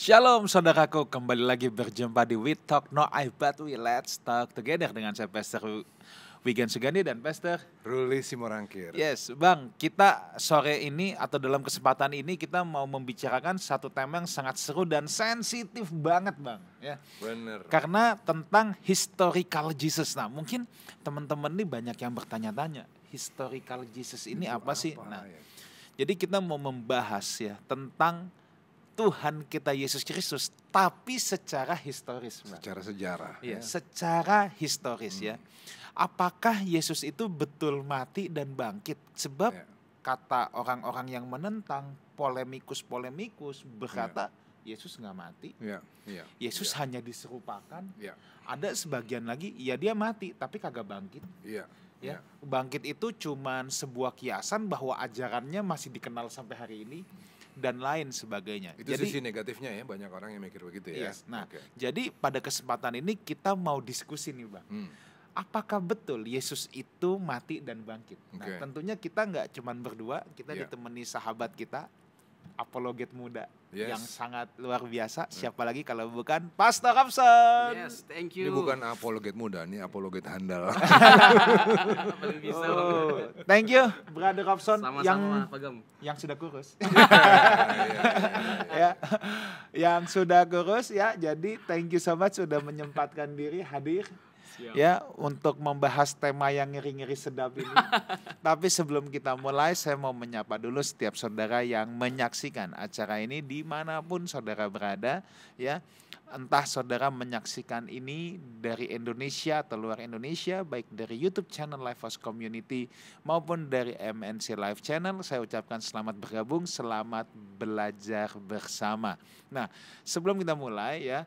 Shalom saudaraku, kembali lagi berjumpa di We Talk No I But We Let's Talk Together dengan saya Pastor Wigan Sugandi dan Pastor Ruli Simorangkir. Yes, Bang, kita sore ini atau dalam kesempatan ini kita mau membicarakan satu tema yang sangat seru dan sensitif banget, Bang, ya. Bener. Karena tentang historical Jesus. Nah, mungkin teman-teman ini banyak yang bertanya-tanya, historical Jesus ini apa sih? Nah, ya? jadi kita mau membahas ya tentang Tuhan kita Yesus Kristus, tapi secara historis, Bang. Secara sejarah. Ya, secara historis ya. Apakah Yesus itu betul mati dan bangkit? Sebab kata orang-orang yang menentang, polemikus berkata Yesus nggak mati. Yesus hanya diserupakan. Ada sebagian lagi, ya dia mati tapi kagak bangkit. Bangkit itu cuman sebuah kiasan bahwa ajarannya masih dikenal sampai hari ini dan lain sebagainya. Itu jadi, sisi negatifnya ya, banyak orang yang mikir begitu ya. Nah, jadi pada kesempatan ini kita mau diskusi nih, Bang. Apakah betul Yesus itu mati dan bangkit? Nah, tentunya kita nggak cuman berdua, kita ditemani sahabat kita, apologet muda yang sangat luar biasa. Siapa lagi kalau bukan Pastor Robson? Yes, thank you. Ini bukan apologet muda, ini apologet handal. Thank you, Brother Robson. Sama-sama, yang sudah kurus. Yang sudah kurus ya. Jadi thank you so much sudah menyempatkan diri hadir. Ya, untuk membahas tema yang ngeri-ngeri sedap ini. Tapi sebelum kita mulai, saya mau menyapa dulu setiap saudara yang menyaksikan acara ini dimanapun saudara berada, ya. Entah saudara menyaksikan ini dari Indonesia atau luar Indonesia, baik dari YouTube channel Life House Community maupun dari MNC Live Channel, saya ucapkan selamat bergabung, selamat belajar bersama. Nah, sebelum kita mulai ya,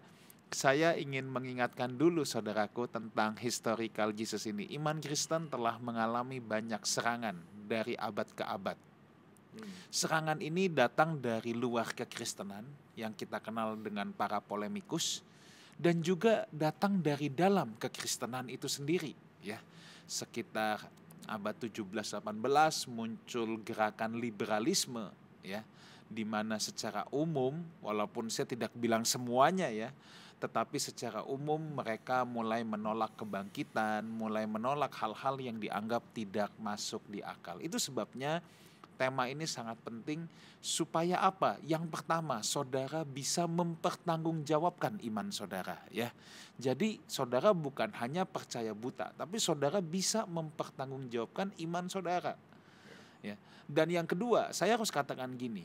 saya ingin mengingatkan dulu saudaraku tentang historical Jesus ini. Iman Kristen telah mengalami banyak serangan dari abad ke abad. Serangan ini datang dari luar kekristenan yang kita kenal dengan para polemikus, dan juga datang dari dalam kekristenan itu sendiri. Ya, sekitar abad 17-18 muncul gerakan liberalisme, ya, di mana secara umum, walaupun saya tidak bilang semuanya ya, tetapi secara umum mereka mulai menolak kebangkitan, mulai menolak hal-hal yang dianggap tidak masuk di akal. Itu sebabnya tema ini sangat penting supaya apa? Yang pertama, saudara bisa mempertanggungjawabkan iman saudara, ya. Jadi saudara bukan hanya percaya buta, tapi saudara bisa mempertanggungjawabkan iman saudara. Ya. Dan yang kedua, saya harus katakan gini,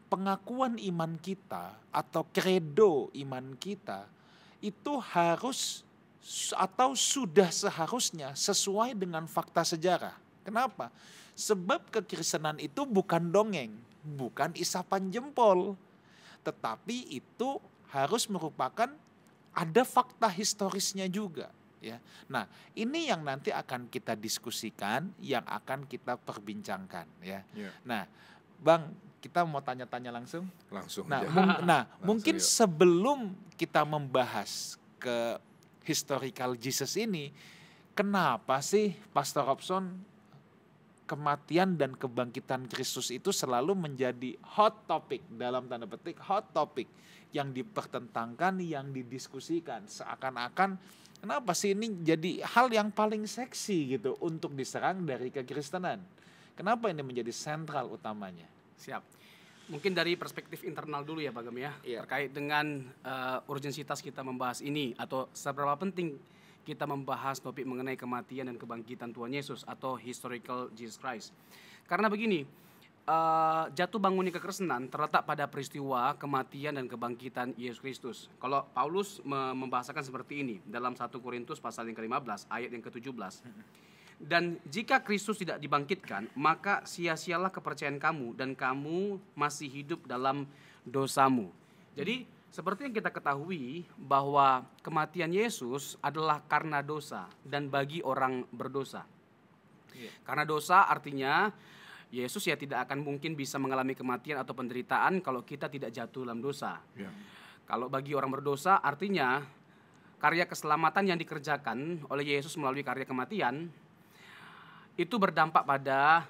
pengakuan iman kita atau kredo iman kita itu harus atau sudah seharusnya sesuai dengan fakta sejarah. Kenapa? Sebab kekristenan itu bukan dongeng, bukan isapan jempol, tetapi itu harus merupakan ada fakta historisnya juga. Ya. Nah, ini yang nanti akan kita diskusikan, yang akan kita perbincangkan. Ya. Nah, Bang, kita mau tanya-tanya langsung. Mungkin sebelum kita membahas ke historical Jesus ini, kenapa sih Pastor Robson kematian dan kebangkitan Kristus itu selalu menjadi hot topic, dalam tanda petik hot topic, yang dipertentangkan, yang didiskusikan, seakan-akan kenapa sih ini jadi hal yang paling seksi gitu untuk diserang dari kekristenan? Kenapa ini menjadi sentral utamanya? Siap. Mungkin dari perspektif internal dulu ya Pak Gem ya, terkait dengan urgensitas kita membahas ini, atau seberapa penting kita membahas topik mengenai kematian dan kebangkitan Tuhan Yesus atau historical Jesus Christ. Karena begini, jatuh bangunnya kekristenan terletak pada peristiwa kematian dan kebangkitan Yesus Kristus. Kalau Paulus membahasakan seperti ini dalam 1 Korintus pasal yang ke-15 ayat yang ke-17. Dan jika Kristus tidak dibangkitkan, maka sia-sialah kepercayaan kamu dan kamu masih hidup dalam dosamu. Jadi seperti yang kita ketahui bahwa kematian Yesus adalah karena dosa dan bagi orang berdosa. Karena dosa artinya Yesus ya tidak akan mungkin bisa mengalami kematian atau penderitaan kalau kita tidak jatuh dalam dosa. Kalau bagi orang berdosa artinya karya keselamatan yang dikerjakan oleh Yesus melalui karya kematian itu berdampak pada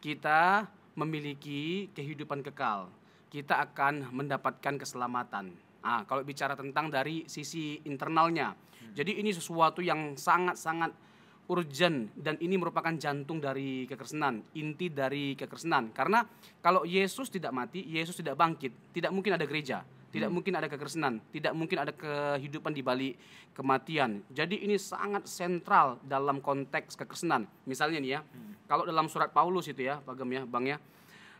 kita memiliki kehidupan kekal. Kita akan mendapatkan keselamatan. Kalau bicara tentang dari sisi internalnya. Jadi ini sesuatu yang sangat-sangat urgent dan ini merupakan jantung dari kekristenan, inti dari kekristenan. Karena kalau Yesus tidak mati, Yesus tidak bangkit, tidak mungkin ada gereja, tidak mungkin ada kekristenan, tidak mungkin ada kehidupan di balik kematian. Jadi ini sangat sentral dalam konteks kekristenan. Misalnya nih ya, kalau dalam surat Paulus itu ya, Pak Gem ya, Bang ya,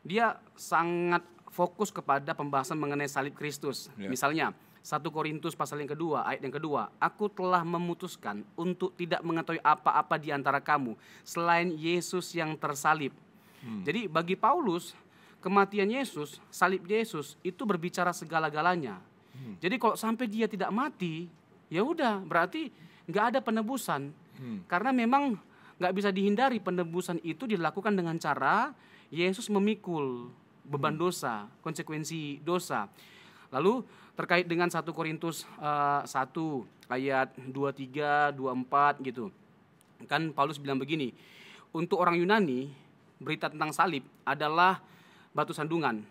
dia sangat fokus kepada pembahasan mengenai salib Kristus. Misalnya 1 Korintus pasal yang kedua, ayat yang kedua, aku telah memutuskan untuk tidak mengetahui apa-apa di antara kamu selain Yesus yang tersalib. Jadi bagi Paulus, kematian Yesus, salib Yesus itu berbicara segala-galanya. Jadi kalau sampai dia tidak mati, ya udah berarti nggak ada penebusan. Karena memang nggak bisa dihindari penebusan itu dilakukan dengan cara Yesus memikul beban dosa, konsekuensi dosa. Lalu terkait dengan 1 Korintus 1 ayat 23, 24 gitu. Kan Paulus bilang begini, untuk orang Yunani berita tentang salib adalah batu sandungan.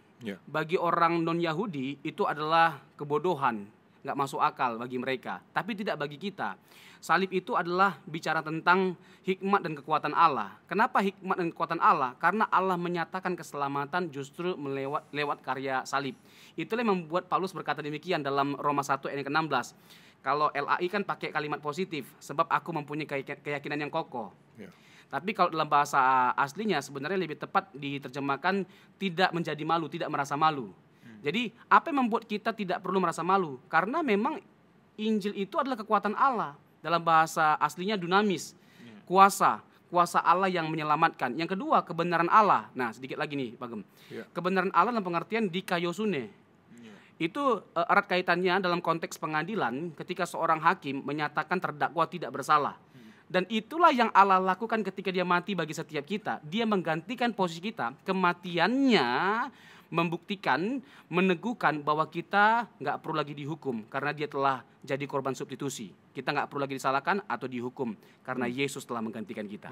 Bagi orang non-Yahudi itu adalah kebodohan, nggak masuk akal bagi mereka. Tapi tidak bagi kita. Salib itu adalah bicara tentang hikmat dan kekuatan Allah. Kenapa hikmat dan kekuatan Allah? Karena Allah menyatakan keselamatan justru lewat karya salib. Itulah yang membuat Paulus berkata demikian dalam Roma 1 ayat 16. Kalau LAI kan pakai kalimat positif, sebab aku mempunyai keyakinan yang kokoh. Tapi kalau dalam bahasa aslinya sebenarnya lebih tepat diterjemahkan tidak menjadi malu, tidak merasa malu. Jadi apa yang membuat kita tidak perlu merasa malu? Karena memang Injil itu adalah kekuatan Allah. Dalam bahasa aslinya dunamis, kuasa Allah yang menyelamatkan. Yang kedua, kebenaran Allah. Nah, sedikit lagi nih, Pak Gem. Kebenaran Allah dalam pengertian dikayosune. Itu erat kaitannya dalam konteks pengadilan ketika seorang hakim menyatakan terdakwa tidak bersalah. Dan itulah yang Allah lakukan ketika dia mati bagi setiap kita. Dia menggantikan posisi kita, kematiannya membuktikan, meneguhkan bahwa kita nggak perlu lagi dihukum karena dia telah jadi korban substitusi. Kita nggak perlu lagi disalahkan atau dihukum karena Yesus telah menggantikan kita.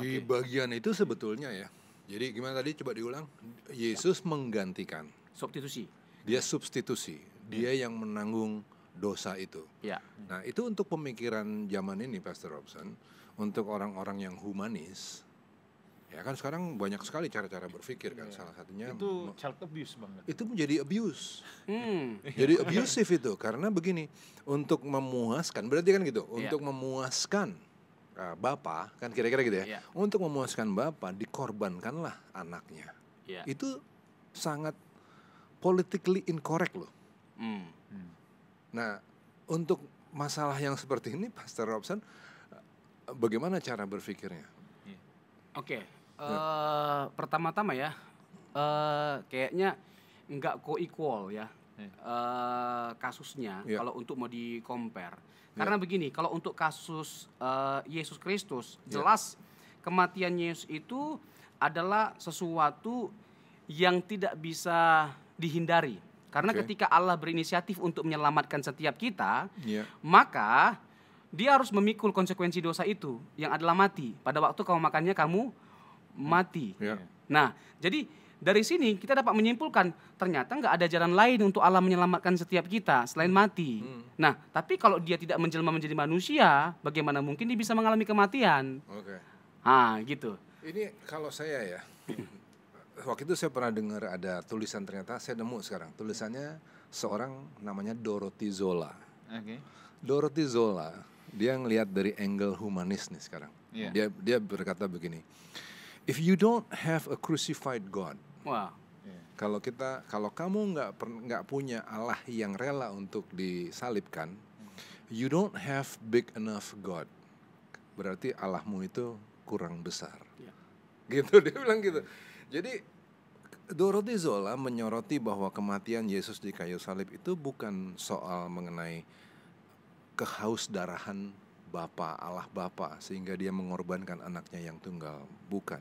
Di bagian itu sebetulnya ya. Jadi gimana tadi, coba diulang. Yesus menggantikan. Substitusi. Dia substitusi. Dia yang menanggung dosa itu. Nah, itu untuk pemikiran zaman ini, Pastor Robson, untuk orang-orang yang humanis. Ya kan sekarang banyak sekali cara-cara berpikir kan. Salah satunya itu child abuse banget. Itu menjadi abuse. Jadi abusive itu karena begini, untuk memuaskan, berarti kan gitu, untuk memuaskan Bapa, kan kira-kira gitu ya. Untuk memuaskan Bapa dikorbankanlah anaknya. Itu sangat politically incorrect loh. Nah, untuk masalah yang seperti ini, Pastor Robson, bagaimana cara berpikirnya? Pertama-tama ya, kayaknya nggak co-equal ya kasusnya kalau untuk mau di-compare. Karena begini, kalau untuk kasus Yesus Kristus, jelas kematian Yesus itu adalah sesuatu yang tidak bisa dihindari. Karena ketika Allah berinisiatif untuk menyelamatkan setiap kita, maka dia harus memikul konsekuensi dosa itu yang adalah mati. Pada waktu kamu makannya kamu mati. Nah, jadi dari sini kita dapat menyimpulkan ternyata nggak ada jalan lain untuk Allah menyelamatkan setiap kita selain mati. Nah, tapi kalau dia tidak menjelma menjadi manusia, bagaimana mungkin dia bisa mengalami kematian? Gitu. Ini kalau saya ya, waktu itu saya pernah dengar ada tulisan, ternyata saya nemu sekarang. Tulisannya seorang namanya Dorothy Zola. Dorothy Zola, dia ngelihat dari angle humanis nih sekarang. Dia berkata begini, if you don't have a crucified God, kalau kamu nggak punya Allah yang rela untuk disalibkan, you don't have big enough God. Berarti Allahmu itu kurang besar. Gitu dia bilang gitu. Jadi Dorothy Zola menyoroti bahwa kematian Yesus di kayu salib itu bukan soal mengenai kehausdarahan Bapa, Allah Bapa, sehingga dia mengorbankan anaknya yang tunggal. Bukan.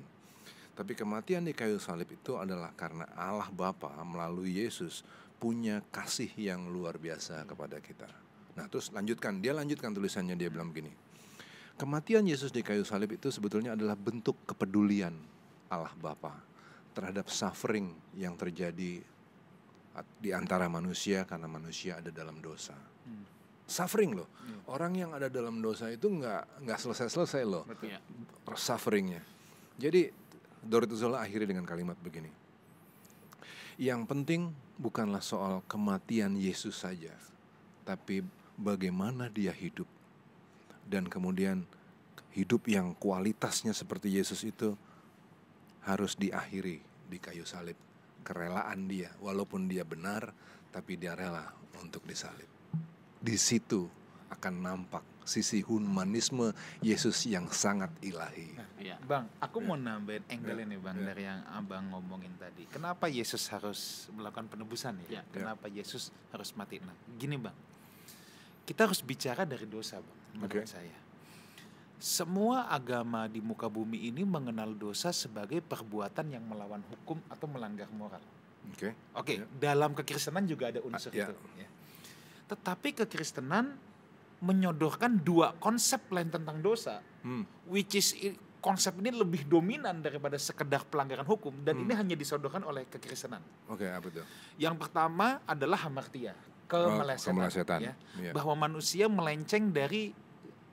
Tapi kematian di kayu salib itu adalah karena Allah Bapa melalui Yesus punya kasih yang luar biasa kepada kita. Nah, terus dia lanjutkan tulisannya, dia bilang begini. Kematian Yesus di kayu salib itu sebetulnya adalah bentuk kepedulian Allah Bapa terhadap suffering yang terjadi di antara manusia karena manusia ada dalam dosa. Suffering loh. Orang yang ada dalam dosa itu nggak selesai loh. Sufferingnya. Jadi Dorito Zola akhiri dengan kalimat begini. Yang penting bukanlah soal kematian Yesus saja, tapi bagaimana dia hidup. Dan kemudian hidup yang kualitasnya seperti Yesus itu harus diakhiri di kayu salib. Kerelaan dia, walaupun dia benar, tapi dia rela untuk disalib. Di situ akan nampak sisi humanisme Yesus yang sangat ilahi. Bang, aku mau nambahin angle ini Bang dari yang Abang ngomongin tadi. Kenapa Yesus harus melakukan penebusan ya? Kenapa Yesus harus mati? Nah, gini Bang, kita harus bicara dari dosa Bang, menurut saya. Semua agama di muka bumi ini mengenal dosa sebagai perbuatan yang melawan hukum atau melanggar moral. Dalam kekristenan juga ada unsur itu. Ya. Tetapi kekristenan menyodorkan dua konsep lain tentang dosa, which is konsep ini lebih dominan daripada sekedar pelanggaran hukum, dan ini hanya disodorkan oleh kekristenan. Apa itu? Yang pertama adalah hamartia, kemelesetan. Ya. Bahwa manusia melenceng dari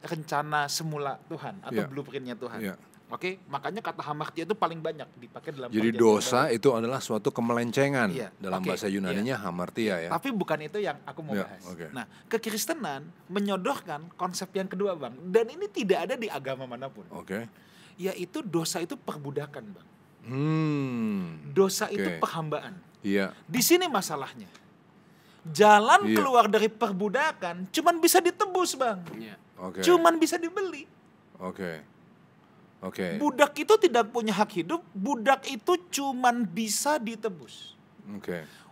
rencana semula Tuhan atau blueprintnya Tuhan. Makanya kata hamartia itu paling banyak dipakai dalam. Jadi dosa itu adalah suatu kemelencengan. Dalam bahasa Yunaninya hamartia ya. Tapi bukan itu yang aku mau bahas. Nah, kekristenan menyodorkan konsep yang kedua Bang, dan ini tidak ada di agama manapun. Yaitu dosa itu perbudakan Bang. Dosa itu perhambaan. Di sini masalahnya. Jalan keluar dari perbudakan cuman bisa ditebus Bang. Cuman bisa dibeli. Budak itu tidak punya hak hidup, budak itu cuman bisa ditebus.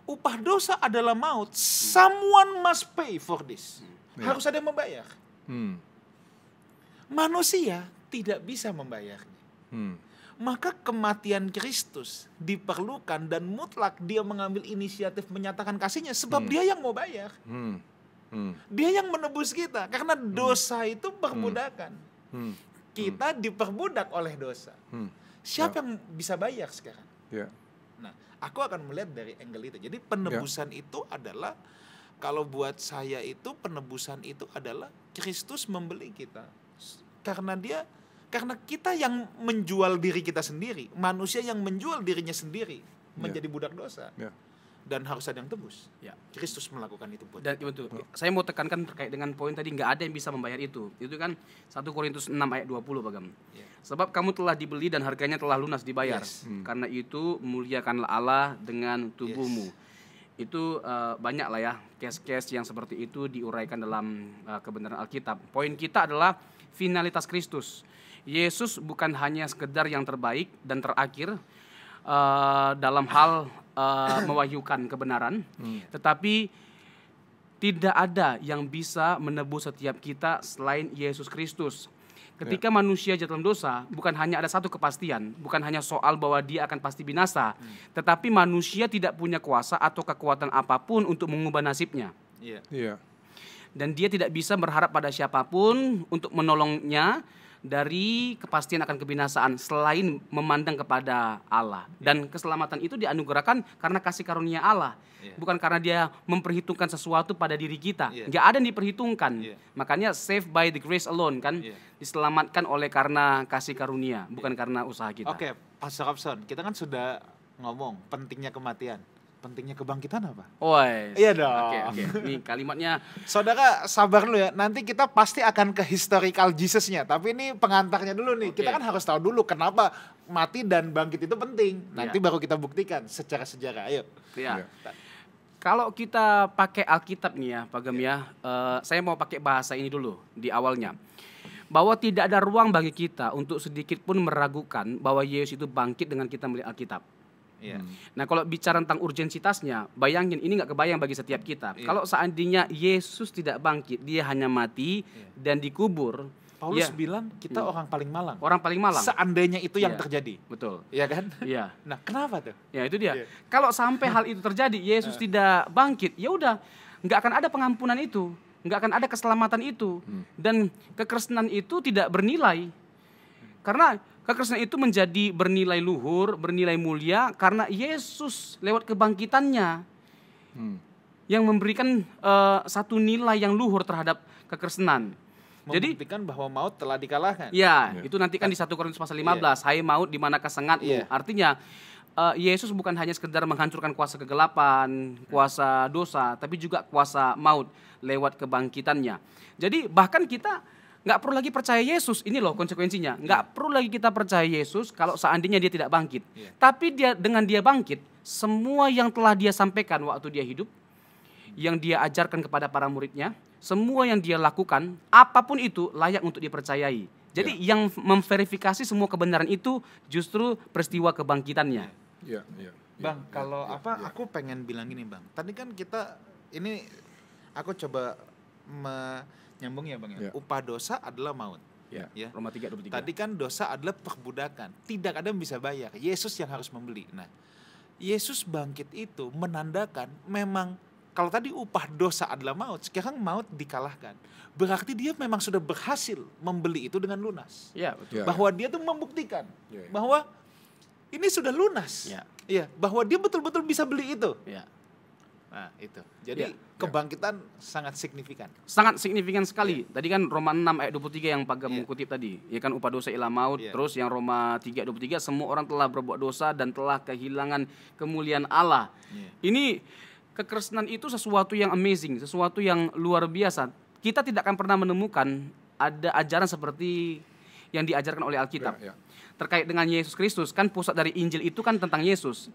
Upah dosa adalah maut. Someone must pay for this. Harus ada yang membayar. Manusia tidak bisa membayarnya. Maka kematian Kristus diperlukan dan mutlak dia mengambil inisiatif menyatakan kasihnya sebab dia yang mau bayar. Dia yang menebus kita karena dosa itu perbudakan. Kita diperbudak oleh dosa. Siapa yang bisa bayar sekarang? Nah, aku akan melihat dari angle itu. Jadi penebusan itu adalah, kalau buat saya itu penebusan itu adalah Kristus membeli kita. Karena kita yang menjual diri kita sendiri, manusia yang menjual dirinya sendiri menjadi budak dosa. Dan harus ada yang tebus. Kristus melakukan itu buat. Dan betul. Saya mau tekankan terkait dengan poin tadi, nggak ada yang bisa membayar itu. Itu kan 1 Korintus 6 ayat 20 Bagam. Sebab kamu telah dibeli dan harganya telah lunas dibayar. Karena itu muliakanlah Allah dengan tubuhmu. Itu banyak lah ya case-case yang seperti itu diuraikan dalam kebenaran Alkitab. Poin kita adalah finalitas Kristus. Yesus bukan hanya sekedar yang terbaik dan terakhir dalam hal mewahyukan kebenaran, tetapi tidak ada yang bisa menebus setiap kita selain Yesus Kristus. Ketika manusia jatuh dalam dosa, bukan hanya ada satu kepastian, bukan hanya soal bahwa dia akan pasti binasa, tetapi manusia tidak punya kuasa atau kekuatan apapun untuk mengubah nasibnya. Dan dia tidak bisa berharap pada siapapun untuk menolongnya dari kepastian akan kebinasaan selain memandang kepada Allah. Dan keselamatan itu dianugerahkan karena kasih karunia Allah, bukan karena dia memperhitungkan sesuatu pada diri kita. Nggak ada yang diperhitungkan. Makanya saved by the grace alone kan, diselamatkan oleh karena kasih karunia, bukan karena usaha kita. Pastor Robson, kita kan sudah ngomong pentingnya kematian. Pentingnya kebangkitan apa? Iya dong. Ini kalimatnya. Saudara sabar dulu ya. Nanti kita pasti akan ke historical Jesus-nya. Tapi ini pengantarnya dulu nih. Kita kan harus tahu dulu kenapa mati dan bangkit itu penting. Nanti baru kita buktikan secara sejarah. Ayo. Kalau kita pakai Alkitab nih ya, Pak Gem ya. Saya mau pakai bahasa ini dulu di awalnya. Bahwa tidak ada ruang bagi kita untuk sedikit pun meragukan bahwa Yesus itu bangkit dengan kita melihat Alkitab. Nah, kalau bicara tentang urgensitasnya, bayangin ini nggak kebayang bagi setiap kita. Kalau seandainya Yesus tidak bangkit, dia hanya mati dan dikubur. Paulus bilang kita orang paling malang. Orang paling malang. Seandainya itu yang terjadi. Betul. Iya kan? Iya. Nah, kenapa tuh? Ya itu dia. Kalau sampai hal itu terjadi, Yesus tidak bangkit, ya udah, nggak akan ada pengampunan itu, nggak akan ada keselamatan itu, dan kekristenan itu tidak bernilai. Karena kekristenan itu menjadi bernilai luhur, bernilai mulia karena Yesus lewat kebangkitannya yang memberikan satu nilai yang luhur terhadap kekristenan. Jadi membuktikan bahwa maut telah dikalahkan. Ya, itu nanti kan di 1 Korintus pasal 15, hai maut di manakah sengatmu? Artinya Yesus bukan hanya sekedar menghancurkan kuasa kegelapan, kuasa dosa, tapi juga kuasa maut lewat kebangkitannya. Jadi bahkan kita nggak perlu lagi percaya Yesus, ini loh konsekuensinya. Nggak perlu lagi kita percaya Yesus kalau seandainya dia tidak bangkit. Tapi dengan dia bangkit, semua yang telah dia sampaikan waktu dia hidup, yang dia ajarkan kepada para muridnya, semua yang dia lakukan, apapun itu layak untuk dipercayai. Jadi yang memverifikasi semua kebenaran itu justru peristiwa kebangkitannya. Bang, kalau aku pengen bilang gini Bang. Tadi kan kita ini aku coba menyambung ya Bang ya. Upah dosa adalah maut. Ya. Roma 3:23. Tadi kan dosa adalah perbudakan. Tidak ada yang bisa bayar. Yesus yang harus membeli. Nah, Yesus bangkit itu menandakan memang kalau tadi upah dosa adalah maut, sekarang maut dikalahkan. Berarti dia memang sudah berhasil membeli itu dengan lunas. Ya, betul. Bahwa dia tuh membuktikan bahwa ini sudah lunas. Iya, bahwa dia betul-betul bisa beli itu. Nah, itu. Jadi kebangkitan sangat signifikan. Sangat signifikan sekali. Tadi kan Roma 6 ayat 23 yang Pak Gem kutip tadi. Ya kan upah dosa ialah maut. Terus yang Roma 3:23 semua orang telah berbuat dosa dan telah kehilangan kemuliaan Allah. Ini kekristenan itu sesuatu yang amazing, sesuatu yang luar biasa. Kita tidak akan pernah menemukan ada ajaran seperti yang diajarkan oleh Alkitab. Terkait dengan Yesus Kristus, kan pusat dari Injil itu kan tentang Yesus.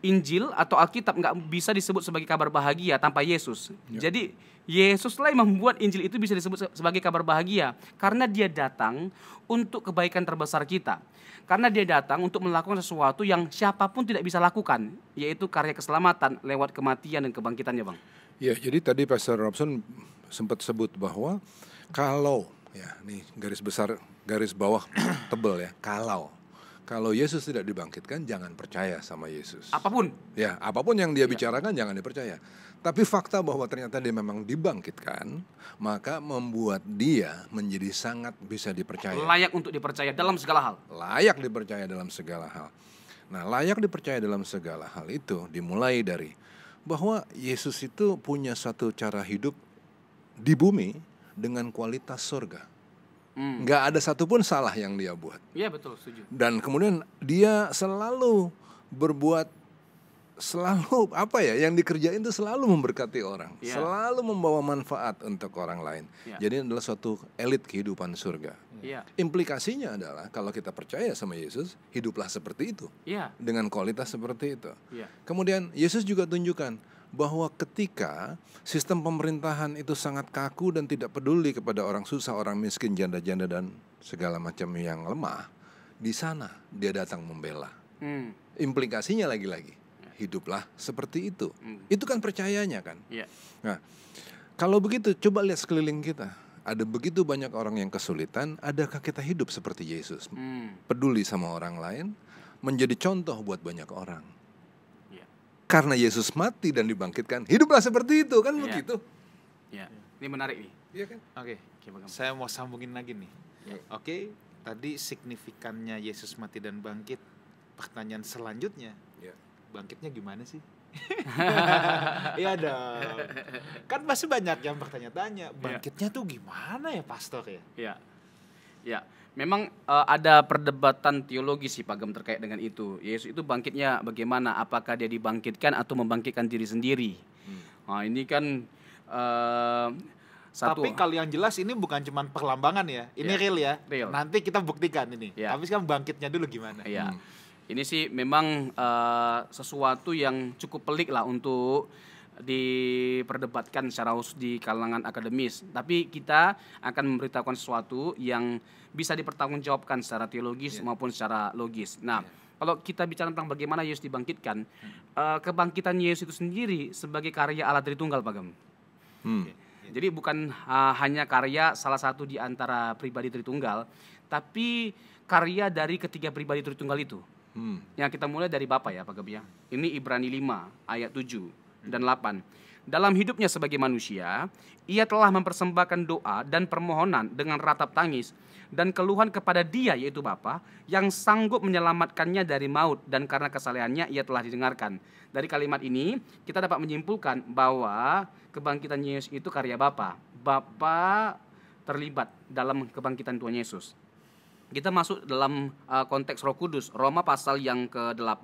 Injil atau Alkitab nggak bisa disebut sebagai kabar bahagia tanpa Yesus. Jadi Yesuslah yang membuat Injil itu bisa disebut sebagai kabar bahagia karena dia datang untuk kebaikan terbesar kita. Karena dia datang untuk melakukan sesuatu yang siapapun tidak bisa lakukan, yaitu karya keselamatan lewat kematian dan kebangkitannya, Bang. Ya, jadi tadi Pastor Robson sempat sebut bahwa kalau nih garis besar, garis bawah tebel ya, kalau Yesus tidak dibangkitkan, jangan percaya sama Yesus. Apapun. Ya, apapun yang dia bicarakan jangan dipercaya. Tapi fakta bahwa ternyata dia memang dibangkitkan, maka membuat dia menjadi sangat bisa dipercaya. Layak untuk dipercaya dalam segala hal. Layak dipercaya dalam segala hal. Nah, layak dipercaya dalam segala hal itu dimulai dari bahwa Yesus itu punya satu cara hidup di bumi dengan kualitas surga. Nggak ada satupun salah yang dia buat. Iya betul, setuju. Dan kemudian dia selalu berbuat, selalu yang dikerjain itu selalu memberkati orang, selalu membawa manfaat untuk orang lain. Jadi adalah suatu elit kehidupan surga. Implikasinya adalah kalau kita percaya sama Yesus, hiduplah seperti itu, dengan kualitas seperti itu. Kemudian Yesus juga tunjukkan bahwa ketika sistem pemerintahan itu sangat kaku dan tidak peduli kepada orang susah, orang miskin, janda-janda dan segala macam yang lemah, di sana dia datang membela. Implikasinya lagi-lagi, hiduplah seperti itu. Itu kan percayanya kan. Nah, kalau begitu coba lihat sekeliling kita. Ada begitu banyak orang yang kesulitan, adakah kita hidup seperti Yesus? Peduli sama orang lain, menjadi contoh buat banyak orang. Karena Yesus mati dan dibangkitkan, hiduplah seperti itu, kan begitu. Ini menarik nih. Iya kan? Oke, saya mau sambungin lagi nih. Oke, tadi signifikannya Yesus mati dan bangkit. Pertanyaan selanjutnya, bangkitnya gimana sih? Iya dong. Kan masih banyak yang bertanya-tanya, bangkitnya tuh gimana ya pastor ya? Ya. Memang ada perdebatan teologi sih Pak Gem terkait dengan itu. Yesus itu bangkitnya bagaimana? Apakah dia dibangkitkan atau membangkitkan diri sendiri? Nah ini kan satu. Tapi kalau yang jelas ini bukan cuma perlambangan ya. Ini real ya. Nanti kita buktikan ini. Tapi sekarang bangkitnya dulu gimana? Ini sih memang sesuatu yang cukup pelik lah untuk diperdebatkan secara khusus di kalangan akademis. Tapi kita akan memberitahukan sesuatu yang bisa dipertanggungjawabkan secara teologis maupun secara logis. Nah, kalau kita bicara tentang bagaimana Yesus dibangkitkan, kebangkitan Yesus itu sendiri sebagai karya Allah Tritunggal, Pak Gem. Jadi bukan hanya karya salah satu di antara pribadi Tritunggal, tapi karya dari ketiga pribadi Tritunggal itu. Yang kita mulai dari Bapa ya, Pak Gem ya. Ini Ibrani 5 ayat 7 dan 8. Dalam hidupnya sebagai manusia, ia telah mempersembahkan doa dan permohonan dengan ratap tangis dan keluhan kepada Dia, yaitu Bapa, yang sanggup menyelamatkannya dari maut, dan karena kesalehannya ia telah didengarkan. Dari kalimat ini kita dapat menyimpulkan bahwa kebangkitan Yesus itu karya Bapa. Bapa terlibat dalam kebangkitan Tuhan Yesus. Kita masuk dalam konteks Roh Kudus. Roma pasal yang ke-8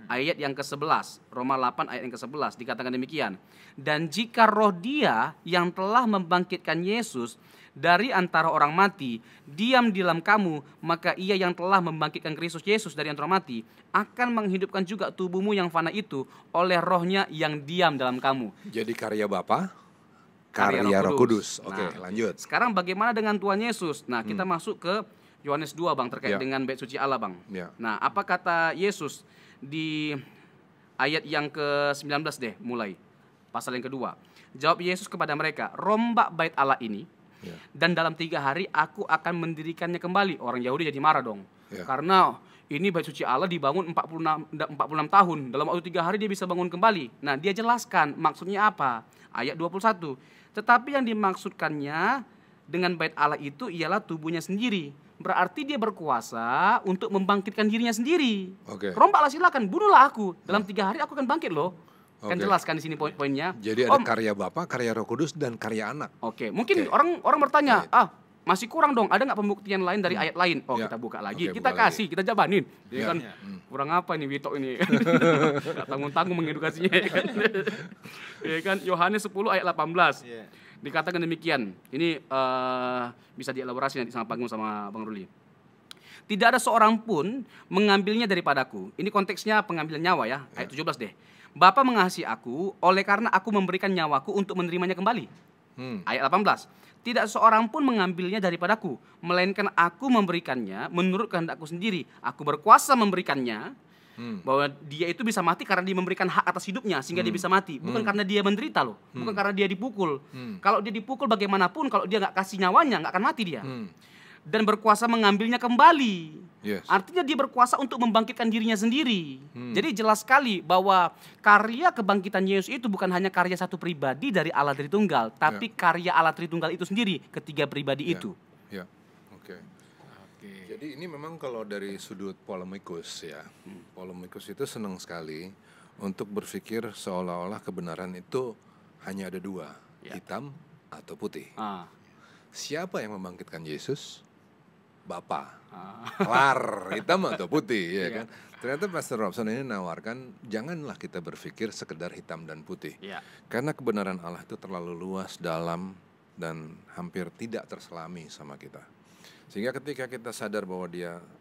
ayat yang ke-11. Roma 8 ayat yang ke-11 dikatakan demikian. Dan jika roh Dia yang telah membangkitkan Yesus dari antara orang mati diam di dalam kamu, maka Ia yang telah membangkitkan Kristus Yesus dari antara mati akan menghidupkan juga tubuhmu yang fana itu oleh Roh-Nya yang diam dalam kamu. Jadi karya Bapa, karya Roh Kudus. Oke, lanjut. Sekarang bagaimana dengan Tuhan Yesus? Nah, kita masuk ke Yohanes 2 Bang, terkait dengan bait suci Allah Bang. Nah, apa kata Yesus di ayat yang ke-19 deh mulai. Pasal yang kedua. Jawab Yesus kepada mereka, rombak bait Allah ini dan dalam 3 hari aku akan mendirikannya kembali. Orang Yahudi jadi marah dong. Karena ini bait suci Allah dibangun 46 tahun. Dalam waktu 3 hari dia bisa bangun kembali. Nah, dia jelaskan maksudnya apa. Ayat 21. Tetapi yang dimaksudkannya dengan bait Allah itu ialah tubuhnya sendiri. Berarti dia berkuasa untuk membangkitkan dirinya sendiri. Rombaklah silakan, bunuhlah aku. Dalam 3 hari aku akan bangkit loh. Kan jelaskan di sini poin-poinnya. Jadi ada karya Bapa, karya Roh Kudus, dan karya Anak. Mungkin orang bertanya, masih kurang dong, ada nggak pembuktian lain dari ayat lain? Kita buka lagi, kita kasih, kita jabanin. Ya kan, kurang apa ini Wito ini? Gak tanggung-tanggung mengedukasinya. Ya kan, Yohanes 10 ayat 18. Dikatakan demikian. Ini bisa dielaborasi nanti sama Panggung sama Bang Ruli. Tidak ada seorang pun mengambilnya daripadaku. Ini konteksnya pengambilan nyawa ya. Ayat 17 deh. Bapa mengasihi aku oleh karena aku memberikan nyawaku untuk menerimanya kembali. Ayat 18. Tidak seorang pun mengambilnya daripadaku, melainkan aku memberikannya menurut kehendakku sendiri. Aku berkuasa memberikannya. Bahwa dia itu bisa mati karena dia memberikan hak atas hidupnya sehingga dia bisa mati, bukan karena dia menderita loh, bukan karena dia dipukul. Kalau dia dipukul bagaimanapun, kalau dia nggak kasih nyawanya nggak akan mati dia. Dan berkuasa mengambilnya kembali. Artinya dia berkuasa untuk membangkitkan dirinya sendiri. Jadi jelas sekali bahwa karya kebangkitan Yesus itu bukan hanya karya satu pribadi dari Allah Tritunggal, tapi karya Allah Tritunggal itu sendiri, ketiga pribadi itu. Jadi ini memang kalau dari sudut polemikus ya, polemikus itu senang sekali untuk berpikir seolah-olah kebenaran itu hanya ada 2, hitam atau putih. Siapa yang membangkitkan Yesus? Bapa. Kelar, hitam atau putih, ya kan? Ternyata Pastor Robson ini nawarkan, janganlah kita berpikir sekedar hitam dan putih. Karena kebenaran Allah itu terlalu luas, dalam, dan hampir tidak terselami sama kita. Sehingga ketika kita sadar bahwa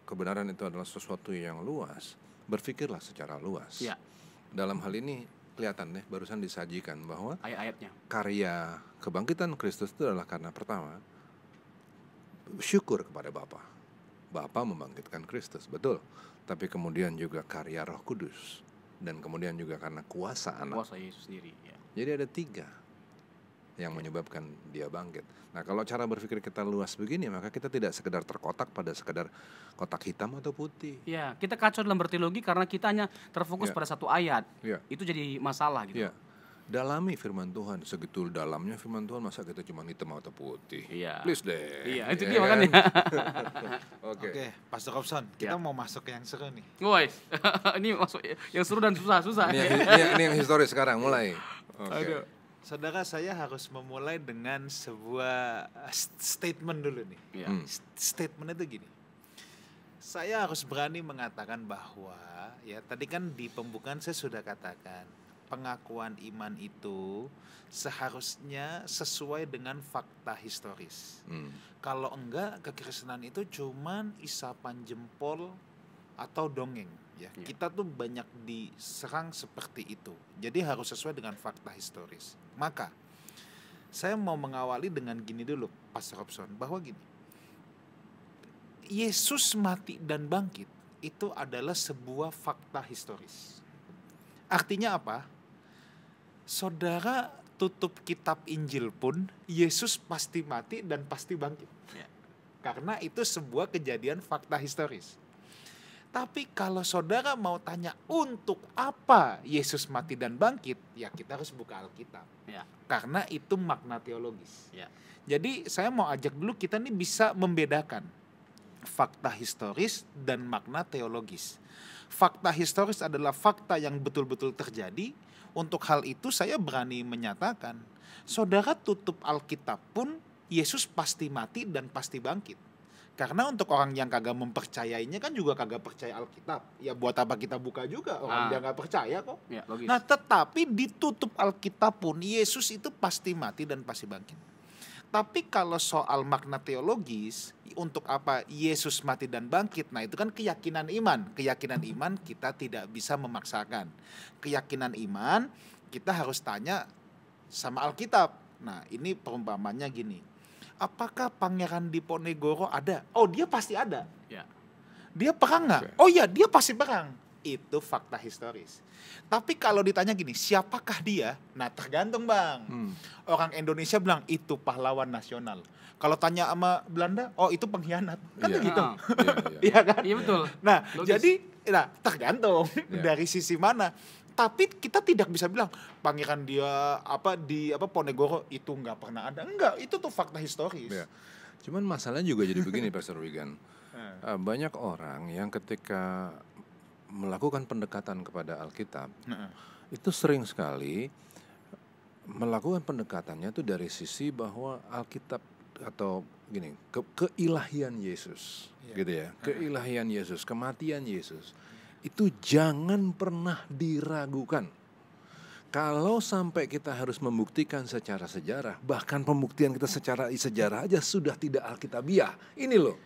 kebenaran itu adalah sesuatu yang luas, berpikirlah secara luas. Dalam hal ini kelihatan deh, barusan disajikan bahwa ayat-ayatnya karya kebangkitan Kristus itu adalah karena pertama, syukur kepada Bapa. Bapa membangkitkan Kristus, betul. Tapi kemudian juga karya Roh Kudus. Dan kemudian juga karena kuasa Anak. Kuasa Yesus sendiri. Jadi ada 3 yang menyebabkan dia bangkit. Nah, kalau cara berpikir kita luas begini, maka kita tidak sekedar terkotak pada sekedar kotak hitam atau putih. Kita kacau dalam berteologi karena kita hanya terfokus pada satu ayat. Itu jadi masalah gitu. Dalami firman Tuhan, segitu dalamnya firman Tuhan, masa kita cuma hitam atau putih? Please deh. Itu dia makanya. Oke, Pastor Robson, kita mau masuk ke yang seru nih. Ini masuk yang seru dan susah-susah. Ini yang historis sekarang, mulai. Saudara, saya harus memulai dengan sebuah statement dulu nih. Statement itu gini. Saya harus berani mengatakan bahwa, tadi kan di pembukaan saya sudah katakan, pengakuan iman itu seharusnya sesuai dengan fakta historis. Kalau enggak, kekristenan itu cuman isapan jempol atau dongeng. Kita tuh banyak diserang seperti itu. Jadi harus sesuai dengan fakta historis. Maka saya mau mengawali dengan gini dulu, Pastor Robson, bahwa gini, Yesus mati dan bangkit itu adalah sebuah fakta historis. Artinya apa? Saudara tutup kitab Injil pun, Yesus pasti mati dan pasti bangkit. Karena itu sebuah kejadian fakta historis. Tapi kalau saudara mau tanya untuk apa Yesus mati dan bangkit, ya kita harus buka Alkitab. Ya. Karena itu makna teologis. Ya. Jadi saya mau ajak dulu kita nih bisa membedakan fakta historis dan makna teologis. Fakta historis adalah fakta yang betul-betul terjadi. Untuk hal itu saya berani menyatakan, saudara tutup Alkitab pun Yesus pasti mati dan pasti bangkit. Karena untuk orang yang kagak mempercayainya kan juga kagak percaya Alkitab. Ya buat apa kita buka juga, orang dia gak percaya kok. Ya, logis. Nah tetapi ditutup Alkitab pun Yesus itu pasti mati dan pasti bangkit. Tapi kalau soal makna teologis, untuk apa Yesus mati dan bangkit, nah itu kan keyakinan iman. Keyakinan iman kita tidak bisa memaksakan. Keyakinan iman kita harus tanya sama Alkitab. Nah ini perumpamannya gini. Apakah Pangeran Diponegoro ada? Oh dia pasti ada. Ya. Dia perang nggak? Oh iya dia pasti perang. Itu fakta historis. Tapi kalau ditanya gini, siapakah dia? Nah tergantung bang. Orang Indonesia bilang itu pahlawan nasional. Kalau tanya sama Belanda, oh itu pengkhianat. Kan gitu. Iya kan? Iya betul. Nah logis. jadi tergantung dari sisi mana. Tapi kita tidak bisa bilang pangeran dia di Ponegoro itu nggak pernah ada. Enggak, itu tuh fakta historis. Ya. Cuman masalahnya juga jadi begini Pastor Wigan. Banyak orang yang ketika melakukan pendekatan kepada Alkitab, itu sering sekali melakukan pendekatannya tuh dari sisi bahwa Alkitab atau gini, keilahian Yesus, gitu ya, keilahian Yesus, kematian Yesus. Itu jangan pernah diragukan. Kalau sampai kita harus membuktikan secara sejarah, bahkan pembuktian kita secara sejarah aja sudah tidak alkitabiah. Ini loh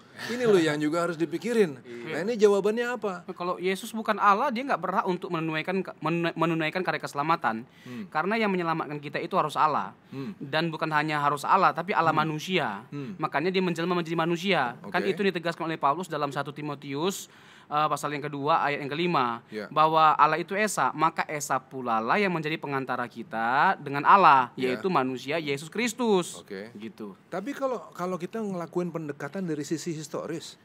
yang juga harus dipikirin. Nah ini jawabannya apa? Kalau Yesus bukan Allah, dia nggak berhak untuk menunaikan karya keselamatan. Karena yang menyelamatkan kita itu harus Allah. Dan bukan hanya harus Allah, tapi Allah manusia. Makanya dia menjelma menjadi manusia. Kan itu ditegaskan oleh Paulus dalam 1 Timotius pasal yang kedua ayat yang kelima, bahwa Allah itu Esa, maka Esa pula lah yang menjadi pengantara kita dengan Allah, yaitu manusia Yesus Kristus. Gitu. Tapi kalau kita ngelakuin pendekatan dari sisi historis,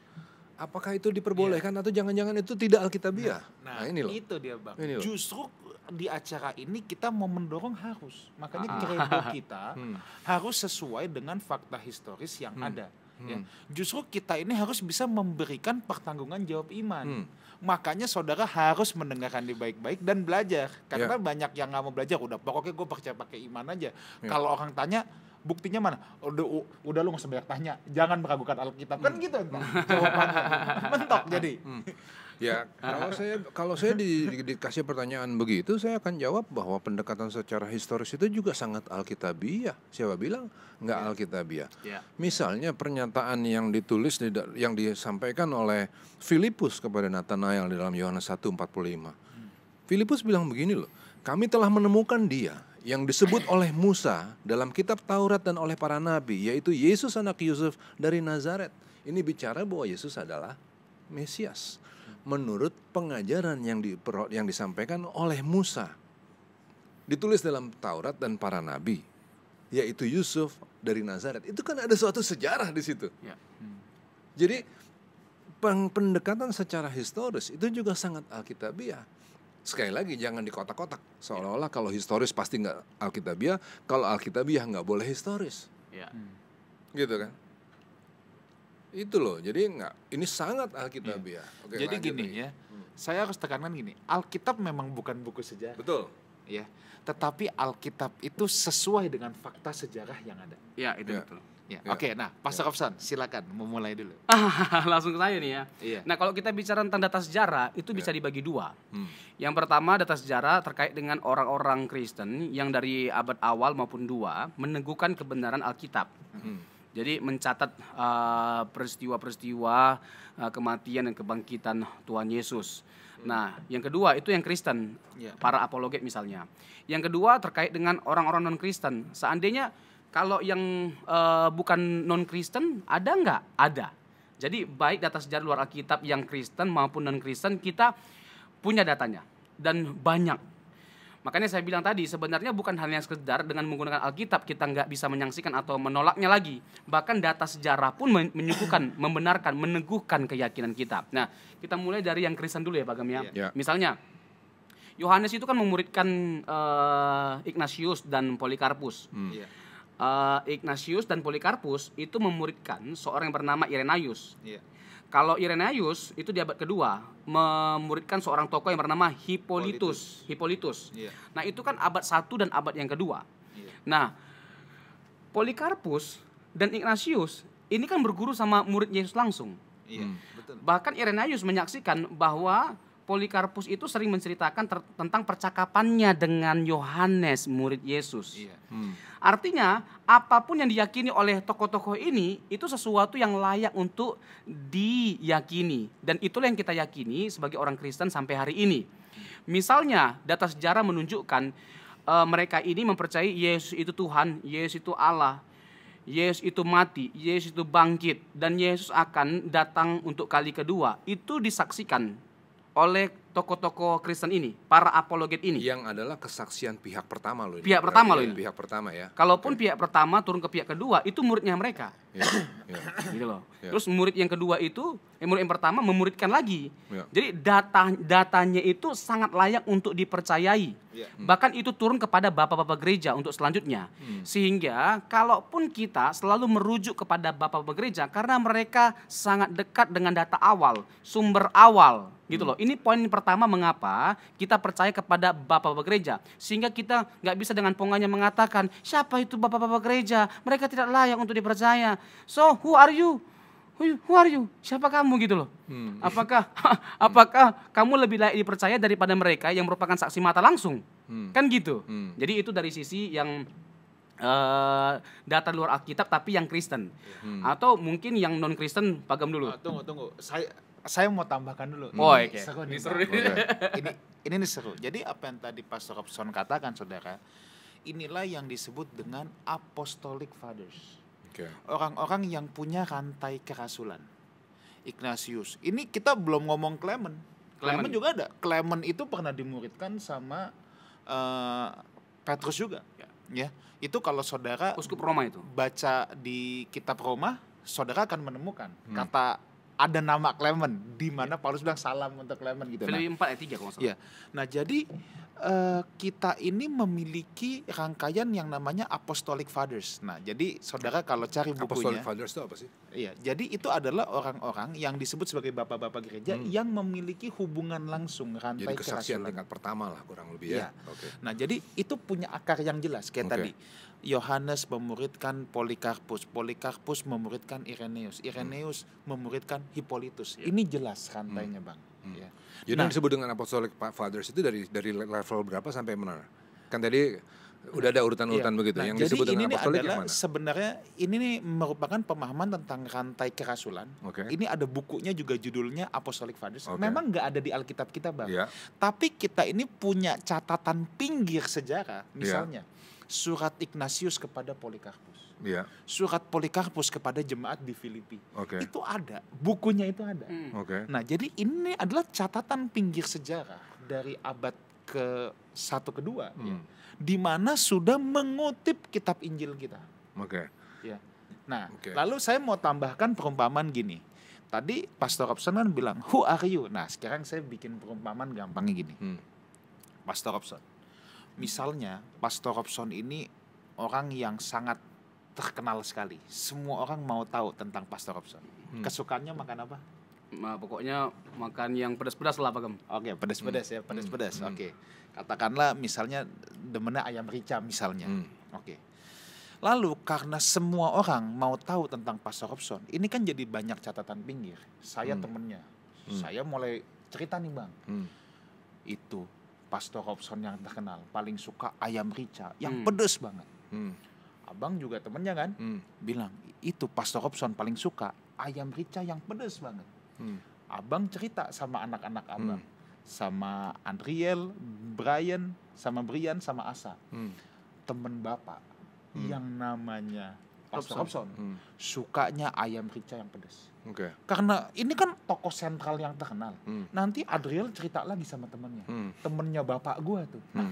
apakah itu diperbolehkan atau jangan-jangan itu tidak alkitabiah? Nah ini loh. Itu dia bang. Justru di acara ini kita mau mendorong harus, makanya kredo kita harus sesuai dengan fakta historis yang ada. Ya. Justru kita ini harus bisa memberikan pertanggungan jawab iman. Makanya saudara harus mendengarkan baik-baik dan belajar. Karena banyak yang nggak mau belajar, udah pokoknya gue percaya pakai iman aja. Kalau orang tanya buktinya mana? Udah lu nggak usah banyak tanya, jangan meragukan Alkitab. Kan gitu jawabannya. Mentok jadi. Ya, kalau saya dikasih pertanyaan begitu, saya akan jawab bahwa pendekatan secara historis itu juga sangat alkitabiah. Siapa bilang nggak alkitabiah? Misalnya pernyataan yang ditulis yang disampaikan oleh Filipus kepada Nathanael di dalam Yohanes 1:45. Filipus bilang begini loh, kami telah menemukan dia yang disebut oleh Musa dalam kitab Taurat dan oleh para nabi, yaitu Yesus anak Yusuf dari Nazaret. Ini bicara bahwa Yesus adalah Mesias menurut pengajaran yang disampaikan oleh Musa, ditulis dalam Taurat dan para nabi, yaitu Yusuf dari Nazaret. Itu kan ada suatu sejarah di situ. Jadi pendekatan secara historis itu juga sangat alkitabiah. Sekali lagi jangan dikotak-kotak seolah-olah kalau historis pasti nggak alkitabiah, kalau alkitabiah nggak boleh historis. Gitu kan? Itu loh, jadi ini sangat alkitabiah. Jadi gini ya, saya harus tekankan gini, Alkitab memang bukan buku sejarah. Betul. Ya, tetapi Alkitab itu sesuai dengan fakta sejarah yang ada. Ya itu betul. Oke, nah Pastor Robson silakan memulai dulu. Langsung ke saya nih ya. Nah kalau kita bicara tentang data sejarah itu bisa dibagi dua. Yang pertama data sejarah terkait dengan orang-orang Kristen yang dari abad awal maupun 2 meneguhkan kebenaran Alkitab. Jadi mencatat peristiwa-peristiwa kematian dan kebangkitan Tuhan Yesus. Nah, yang kedua itu yang Kristen, para apologet misalnya. Yang kedua terkait dengan orang-orang non-Kristen. Seandainya kalau yang bukan non-Kristen ada nggak? Ada. Jadi baik data sejarah luar Alkitab yang Kristen maupun non-Kristen kita punya datanya dan banyak. Makanya saya bilang tadi, sebenarnya bukan hanya sekedar dengan menggunakan Alkitab kita nggak bisa menyaksikan atau menolaknya lagi. Bahkan data sejarah pun menyuguhkan, membenarkan, meneguhkan keyakinan kita. Nah, kita mulai dari yang Kristen dulu ya Pak Gem ya. Yeah. Misalnya, Yohanes itu kan memuridkan Ignatius dan Polikarpus. Ignatius dan Polikarpus itu memuridkan seorang yang bernama Irenaeus. Kalau Irenaeus itu di abad kedua memuridkan seorang tokoh yang bernama Hippolytus. Nah, itu kan abad 1 dan abad yang kedua. Nah, Polikarpus dan Ignatius ini kan berguru sama murid Yesus langsung. Betul. Bahkan Irenaeus menyaksikan bahwa Polikarpus itu sering menceritakan tentang percakapannya dengan Yohanes, murid Yesus. Artinya, apapun yang diyakini oleh tokoh-tokoh ini, itu sesuatu yang layak untuk diyakini. Dan itulah yang kita yakini sebagai orang Kristen sampai hari ini. Misalnya, data sejarah menunjukkan mereka ini mempercayai Yesus itu Tuhan, Yesus itu Allah, Yesus itu mati, Yesus itu bangkit, dan Yesus akan datang untuk kali kedua. Itu disaksikan oleh tokoh-tokoh Kristen ini, para apologet ini. Yang adalah kesaksian pihak pertama loh ini. Pihak pertama loh ini. Pihak pertama ya. Kalaupun pihak pertama turun ke pihak kedua, itu muridnya mereka. Gitu loh. Terus murid yang kedua itu, murid yang pertama memuridkan lagi. Jadi datanya itu sangat layak untuk dipercayai. Bahkan itu turun kepada bapak-bapak gereja untuk selanjutnya. Sehingga kalaupun kita selalu merujuk kepada bapak-bapak gereja, karena mereka sangat dekat dengan data awal, sumber awal. Gitu loh. Ini poin pertama mengapa kita percaya kepada bapak-bapak gereja. Sehingga kita nggak bisa dengan pongahnya mengatakan, siapa itu bapak-bapak gereja? Mereka tidak layak untuk dipercaya. So, who are you? Who are you? Siapa kamu gitu loh? Apakah kamu lebih layak dipercaya daripada mereka yang merupakan saksi mata langsung? Kan gitu. Jadi itu dari sisi yang data luar Alkitab tapi yang Kristen. Atau mungkin yang non Kristen, Pak Gem dulu. Tunggu. Saya mau tambahkan dulu. Okay. Seru nih. Ini seru. Jadi apa yang tadi Pastor Robson katakan, saudara, inilah yang disebut dengan apostolic fathers. Orang-orang yang punya rantai kerasulan. Ignatius. Ini kita belum ngomong Clement. Clement juga ada. Clement itu pernah dimuridkan sama Petrus juga. Ya. Itu kalau saudara Uskup Roma itu baca di kitab Roma, saudara akan menemukan kata ada nama Clement, di mana Paulus bilang salam untuk Clement gitu. Filipi 4 ayat 3 kalau nggak salah. Nah, jadi kita ini memiliki rangkaian yang namanya Apostolic Fathers. Nah, jadi saudara kalau cari bukunya, Apostolic Fathers itu apa sih? Iya, jadi itu adalah orang-orang yang disebut sebagai bapak-bapak gereja yang memiliki hubungan langsung rantai jadi kesaksian kerasulan. tingkat pertama lah kurang lebih ya. Nah, jadi itu punya akar yang jelas kayak tadi. Yohanes memuridkan Polikarpus, Polikarpus memuridkan Irenaeus, Irenaeus memuridkan Hippolytus. Ini jelas rantainya, Bang. Ya. Jadi yang disebut dengan Apostolic Fathers itu dari level berapa sampai mana? Kan tadi udah ada urutan-urutan begitu. Yang disebut dengan apostolik yang mana? Sebenarnya ini nih merupakan pemahaman tentang rantai kerasulan. Ini ada bukunya juga judulnya Apostolic Fathers. Memang nggak ada di Alkitab kita, Bang. Tapi kita ini punya catatan pinggir sejarah. Misalnya surat Ignatius kepada Polikarpus. Surat Polikarpus kepada jemaat di Filipi. Itu ada, bukunya itu ada. Nah, jadi ini adalah catatan pinggir sejarah dari abad ke-1 ke-2 di mana sudah mengutip kitab Injil kita. Nah, lalu saya mau tambahkan perumpamaan gini. Tadi Pastor Robson kan bilang, who are you? Nah, sekarang saya bikin perumpamaan gampangnya gini. Pastor Robson. Misalnya, Pastor Robson ini orang yang sangat terkenal sekali. Semua orang mau tahu tentang Pastor Robson. Kesukaannya makan apa? Nah, pokoknya makan yang pedas-pedas lah, Pak Gem. Pedas-pedas ya, pedas-pedas. Katakanlah misalnya demennya ayam rica misalnya. Lalu karena semua orang mau tahu tentang Pastor Robson, ini kan jadi banyak catatan pinggir. Saya temennya. Saya mulai cerita nih, Bang. Itu Pastor Robson yang terkenal paling suka ayam rica yang pedes banget. Abang juga temennya kan bilang itu Pastor Robson paling suka ayam rica yang pedes banget. Abang cerita sama anak-anak abang, sama Andriel, Brian, sama Asa, temen bapak yang namanya Pastor Robson. Sukanya ayam rica yang pedas. Oke. Karena ini kan tokoh sentral yang terkenal. Nanti Adriel cerita lagi sama temennya. Temennya bapak gua tuh. Nah,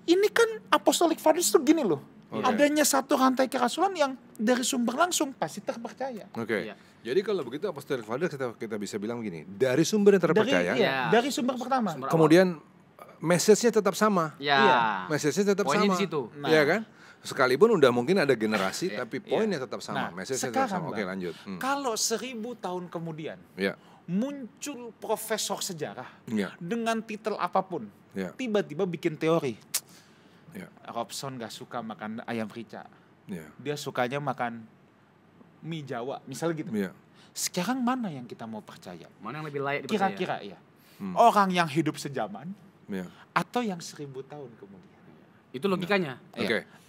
ini kan Apostolic Fathers tuh gini loh. Adanya satu rantai kerasulan yang dari sumber langsung pasti terpercaya. Oke. Jadi kalau begitu Apostolic Fathers kita bisa bilang gini, dari sumber yang terpercaya. Dari sumber pertama. Kemudian message-nya tetap sama. Message-nya tetap Poinnya sama. di situ. Iya kan? Sekalipun udah mungkin ada generasi tapi poinnya tetap sama. Message-nya tetap sama. Oke, lanjut. Kalau 1000 tahun kemudian muncul profesor sejarah dengan titel apapun, tiba-tiba bikin teori. Robson gak suka makan ayam rica. Dia sukanya makan mie Jawa, misalnya gitu. Sekarang mana yang kita mau percaya? Mana yang lebih layak dipercaya? Kira-kira orang yang hidup sejaman atau yang 1000 tahun kemudian. Itu logikanya.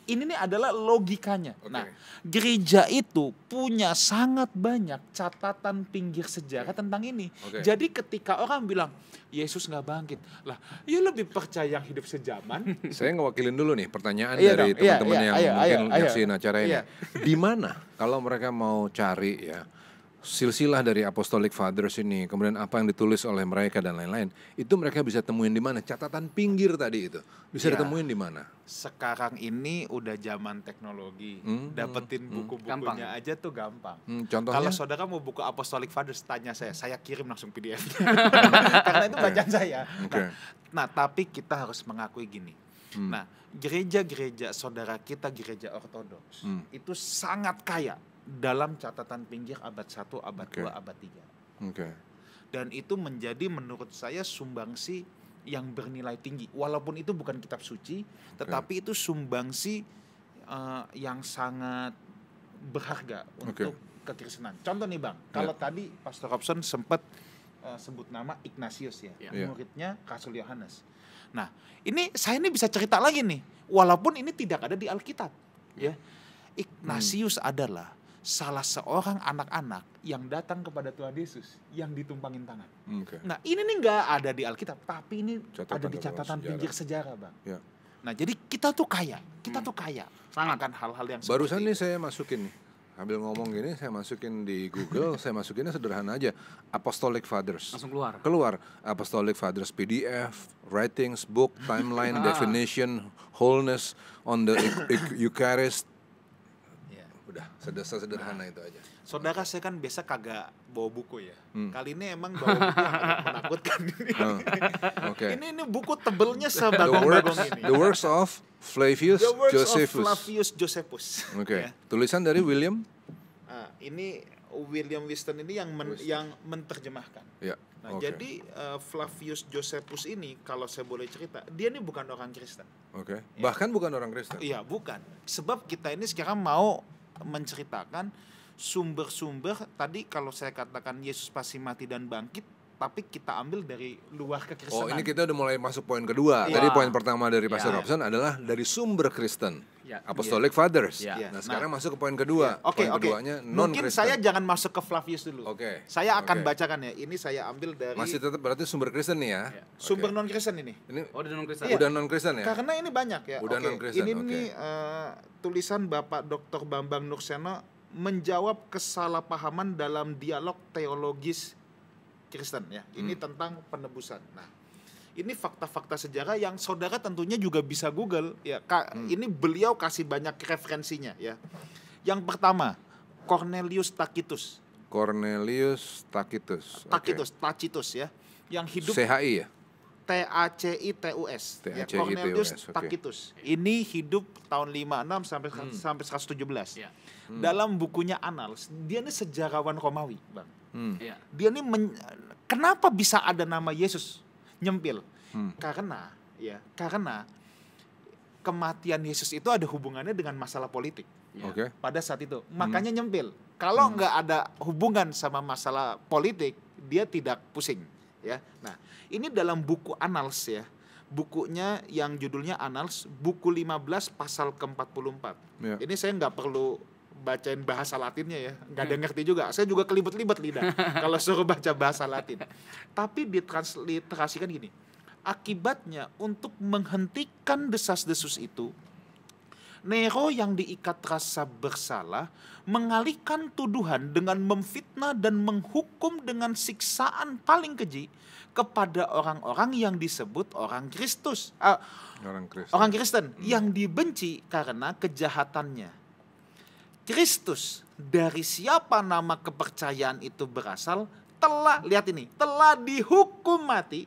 Ini nih adalah logikanya. Nah, gereja itu punya sangat banyak catatan pinggir sejarah tentang ini. Jadi ketika orang bilang Yesus nggak bangkit, lah, ya lebih percaya yang hidup sejaman. Saya ngewakilin dulu nih pertanyaan dari teman-teman yang mungkin nyaksiin acara ini. Di mana kalau mereka mau cari silsilah dari Apostolic Fathers ini, kemudian apa yang ditulis oleh mereka dan lain-lain, itu mereka bisa temuin di mana? Catatan pinggir tadi itu bisa ditemuin di mana? Sekarang ini udah zaman teknologi, dapetin buku-bukunya aja tuh gampang. Contohnya? Kalau saudara mau buku Apostolic Fathers, tanya saya kirim langsung PDF. Karena itu bacaan saya. Nah, tapi kita harus mengakui gini. Nah, gereja-gereja saudara kita, gereja ortodoks, itu sangat kaya dalam catatan pinggir abad 1, abad 2, abad 3. Dan itu menjadi menurut saya sumbangsi yang bernilai tinggi. Walaupun itu bukan kitab suci, tetapi itu sumbangsi yang sangat berharga untuk kekristenan. Contoh nih Bang, kalau tadi Pastor Robson sempat sebut nama Ignatius muridnya Rasul Yohanes. Nah, ini saya bisa cerita lagi nih, walaupun ini tidak ada di Alkitab. Ignatius adalah salah seorang anak-anak yang datang kepada Tuhan Yesus yang ditumpangin tangan. Nah, ini nih nggak ada di Alkitab, tapi ini ada di catatan pinggir sejarah, Bang. Nah, jadi kita tuh kaya, sangat akan hal-hal yang seperti barusan nih saya masukin nih, sambil ngomong gini saya masukin di Google, saya masukinnya sederhana aja, Apostolic Fathers. Langsung keluar Apostolic Fathers PDF, writings, book, timeline, definition, wholeness on the Eucharist. Udah, sederhana itu aja. Saudara, saya kan biasa kagak bawa buku ya. Kali ini emang bawa buku yang agak menakutkan. Ini buku tebelnya sebagong-bagong ini. The works of Flavius Josephus. Tulisan dari William? Ini William Whiston ini yang menerjemahkan. Jadi Flavius Josephus ini, kalau saya boleh cerita, dia ini bukan orang Kristen. Bahkan bukan orang Kristen. Iya, bukan. Sebab kita ini sekarang mau menceritakan sumber-sumber tadi. Kalau saya katakan Yesus pasti mati dan bangkit, tapi kita ambil dari luar kekristenan. Ini kita udah mulai masuk poin kedua. Tadi poin pertama dari Pastor Robson adalah dari sumber Kristen, Apostolic Fathers. Nah, sekarang masuk ke poin kedua. Poin keduanya non-Kristen. Mungkin saya jangan masuk ke Flavius dulu. Saya akan bacakan ya. Ini saya ambil dari. Masih tetap berarti sumber Kristen nih ya. Sumber non-Kristen ini. Udah non-Kristen. Udah non-Kristen ya. Karena ini banyak ya. Udah non-Kristen. Ini nih tulisan Bapak Dr. Bambang Nurseno menjawab kesalahpahaman dalam dialog teologis Kristen ya. Ini tentang penebusan. Nah, ini fakta-fakta sejarah yang saudara tentunya juga bisa Google ya. Ini beliau kasih banyak referensinya ya. Yang pertama, Cornelius Tacitus. Tacitus ya. Yang hidup CHI ya. TACITUS. Cornelius Tacitus. Ini hidup tahun 56 sampai 117. Dalam bukunya Annals, dia ini sejarawan Romawi, Bang. Dia ini kenapa bisa ada nama Yesus nyempil? Karena kematian Yesus itu ada hubungannya dengan masalah politik. Pada saat itu, makanya nyempil. Kalau nggak ada hubungan sama masalah politik, dia tidak pusing. Ya, nah ini dalam buku Annals ya, bukunya yang judulnya Annals, buku 15 pasal ke-44. Ini saya nggak perlu bacain bahasa Latinnya ya, nggak ada ngerti juga. Saya juga kelibet-libet lidah kalau suruh baca bahasa Latin. Tapi ditransliterasikan gini, akibatnya untuk menghentikan desas-desus itu, Nero yang diikat rasa bersalah mengalihkan tuduhan dengan memfitnah dan menghukum dengan siksaan paling keji kepada orang-orang yang disebut orang Kristen yang dibenci karena kejahatannya. Kristus, dari siapa nama kepercayaan itu berasal, telah dihukum mati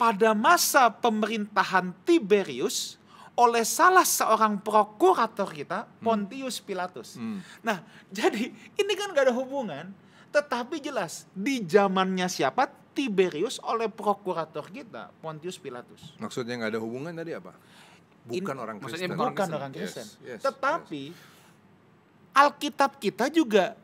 pada masa pemerintahan Tiberius oleh salah seorang prokurator kita, Pontius Pilatus. Nah, jadi ini kan gak ada hubungan, tetapi jelas di zamannya siapa? Tiberius oleh prokurator kita, Pontius Pilatus. Maksudnya gak ada hubungan tadi apa? Bukan orang Kristen. Bukan orang Kristen. Tetapi Alkitab kita juga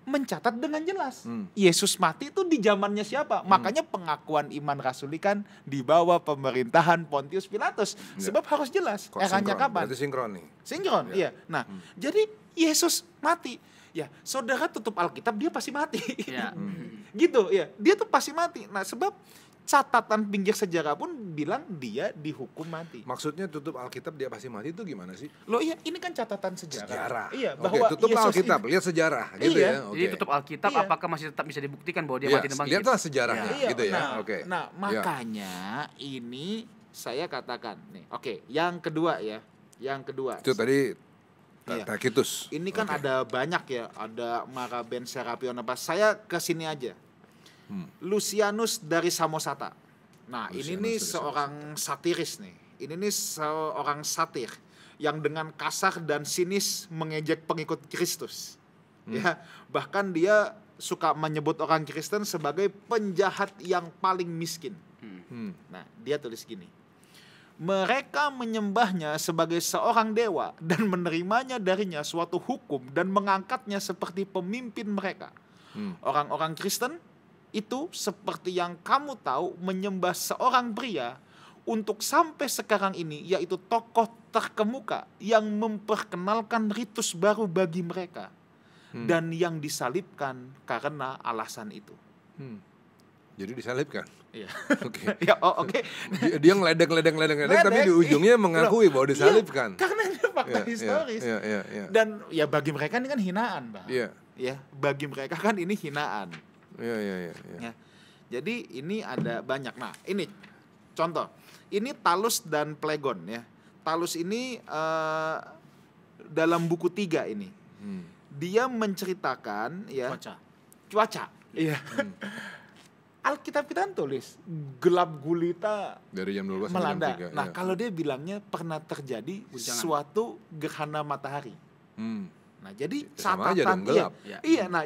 mencatat dengan jelas. Yesus mati itu di zamannya siapa? Makanya pengakuan iman rasuli kan di bawah pemerintahan Pontius Pilatus. Sebab harus jelas eranya kapan. Berarti sinkron nih. Sinkron, iya. Nah, jadi Yesus mati. Ya, saudara tutup Alkitab dia pasti mati. Ya. Gitu, ya. Dia tuh pasti mati. Nah, sebab catatan pinggir sejarah pun bilang dia dihukum mati. Maksudnya tutup Alkitab dia pasti mati itu gimana sih? Loh iya, ini kan catatan sejarah. Iya, bahwa tutup Yesus Alkitab, lihat sejarah gitu ya. Jadi tutup Alkitab apakah masih tetap bisa dibuktikan bahwa dia mati dan bangkit? Lihatlah sejarahnya gitu ya. Nah, makanya ini saya katakan nih. Yang kedua ya. Yang kedua. Itu tadi Tacitus. Ini kan ada banyak ya, ada Maraben, Serapion apa. Saya ke sini aja. Lucianus dari Samosata. Nah, ini nih seorang satiris nih. Ini nih seorang satir yang dengan kasar dan sinis mengejek pengikut Kristus. Ya, bahkan dia suka menyebut orang Kristen sebagai penjahat yang paling miskin. Nah, dia tulis gini. Mereka menyembahnya sebagai seorang dewa dan menerimanya darinya suatu hukum dan mengangkatnya seperti pemimpin mereka. Orang-orang Kristen itu seperti yang kamu tahu menyembah seorang pria untuk sampai sekarang ini, yaitu tokoh terkemuka yang memperkenalkan ritus baru bagi mereka dan yang disalibkan karena alasan itu. Jadi disalibkan. Iya. Oke. Ya, oke. Dia ngeledek tapi di ujungnya mengakui bahwa disalibkan. Karena ini fakta historis. Dan ya bagi mereka ini kan hinaan, Bang. Ya, bagi mereka kan ini hinaan. Iya. Ya. Jadi ini ada banyak. Nah, ini contoh. Ini Talus dan Plegon ya. Talus ini dalam buku 3 ini. Dia menceritakan ya cuaca. Iya. Alkitab kita tulis gelap gulita dari jam 12 melanda. Jam 3. Nah, kalau dia bilangnya pernah terjadi suatu gerhana matahari. Nah, jadi catatan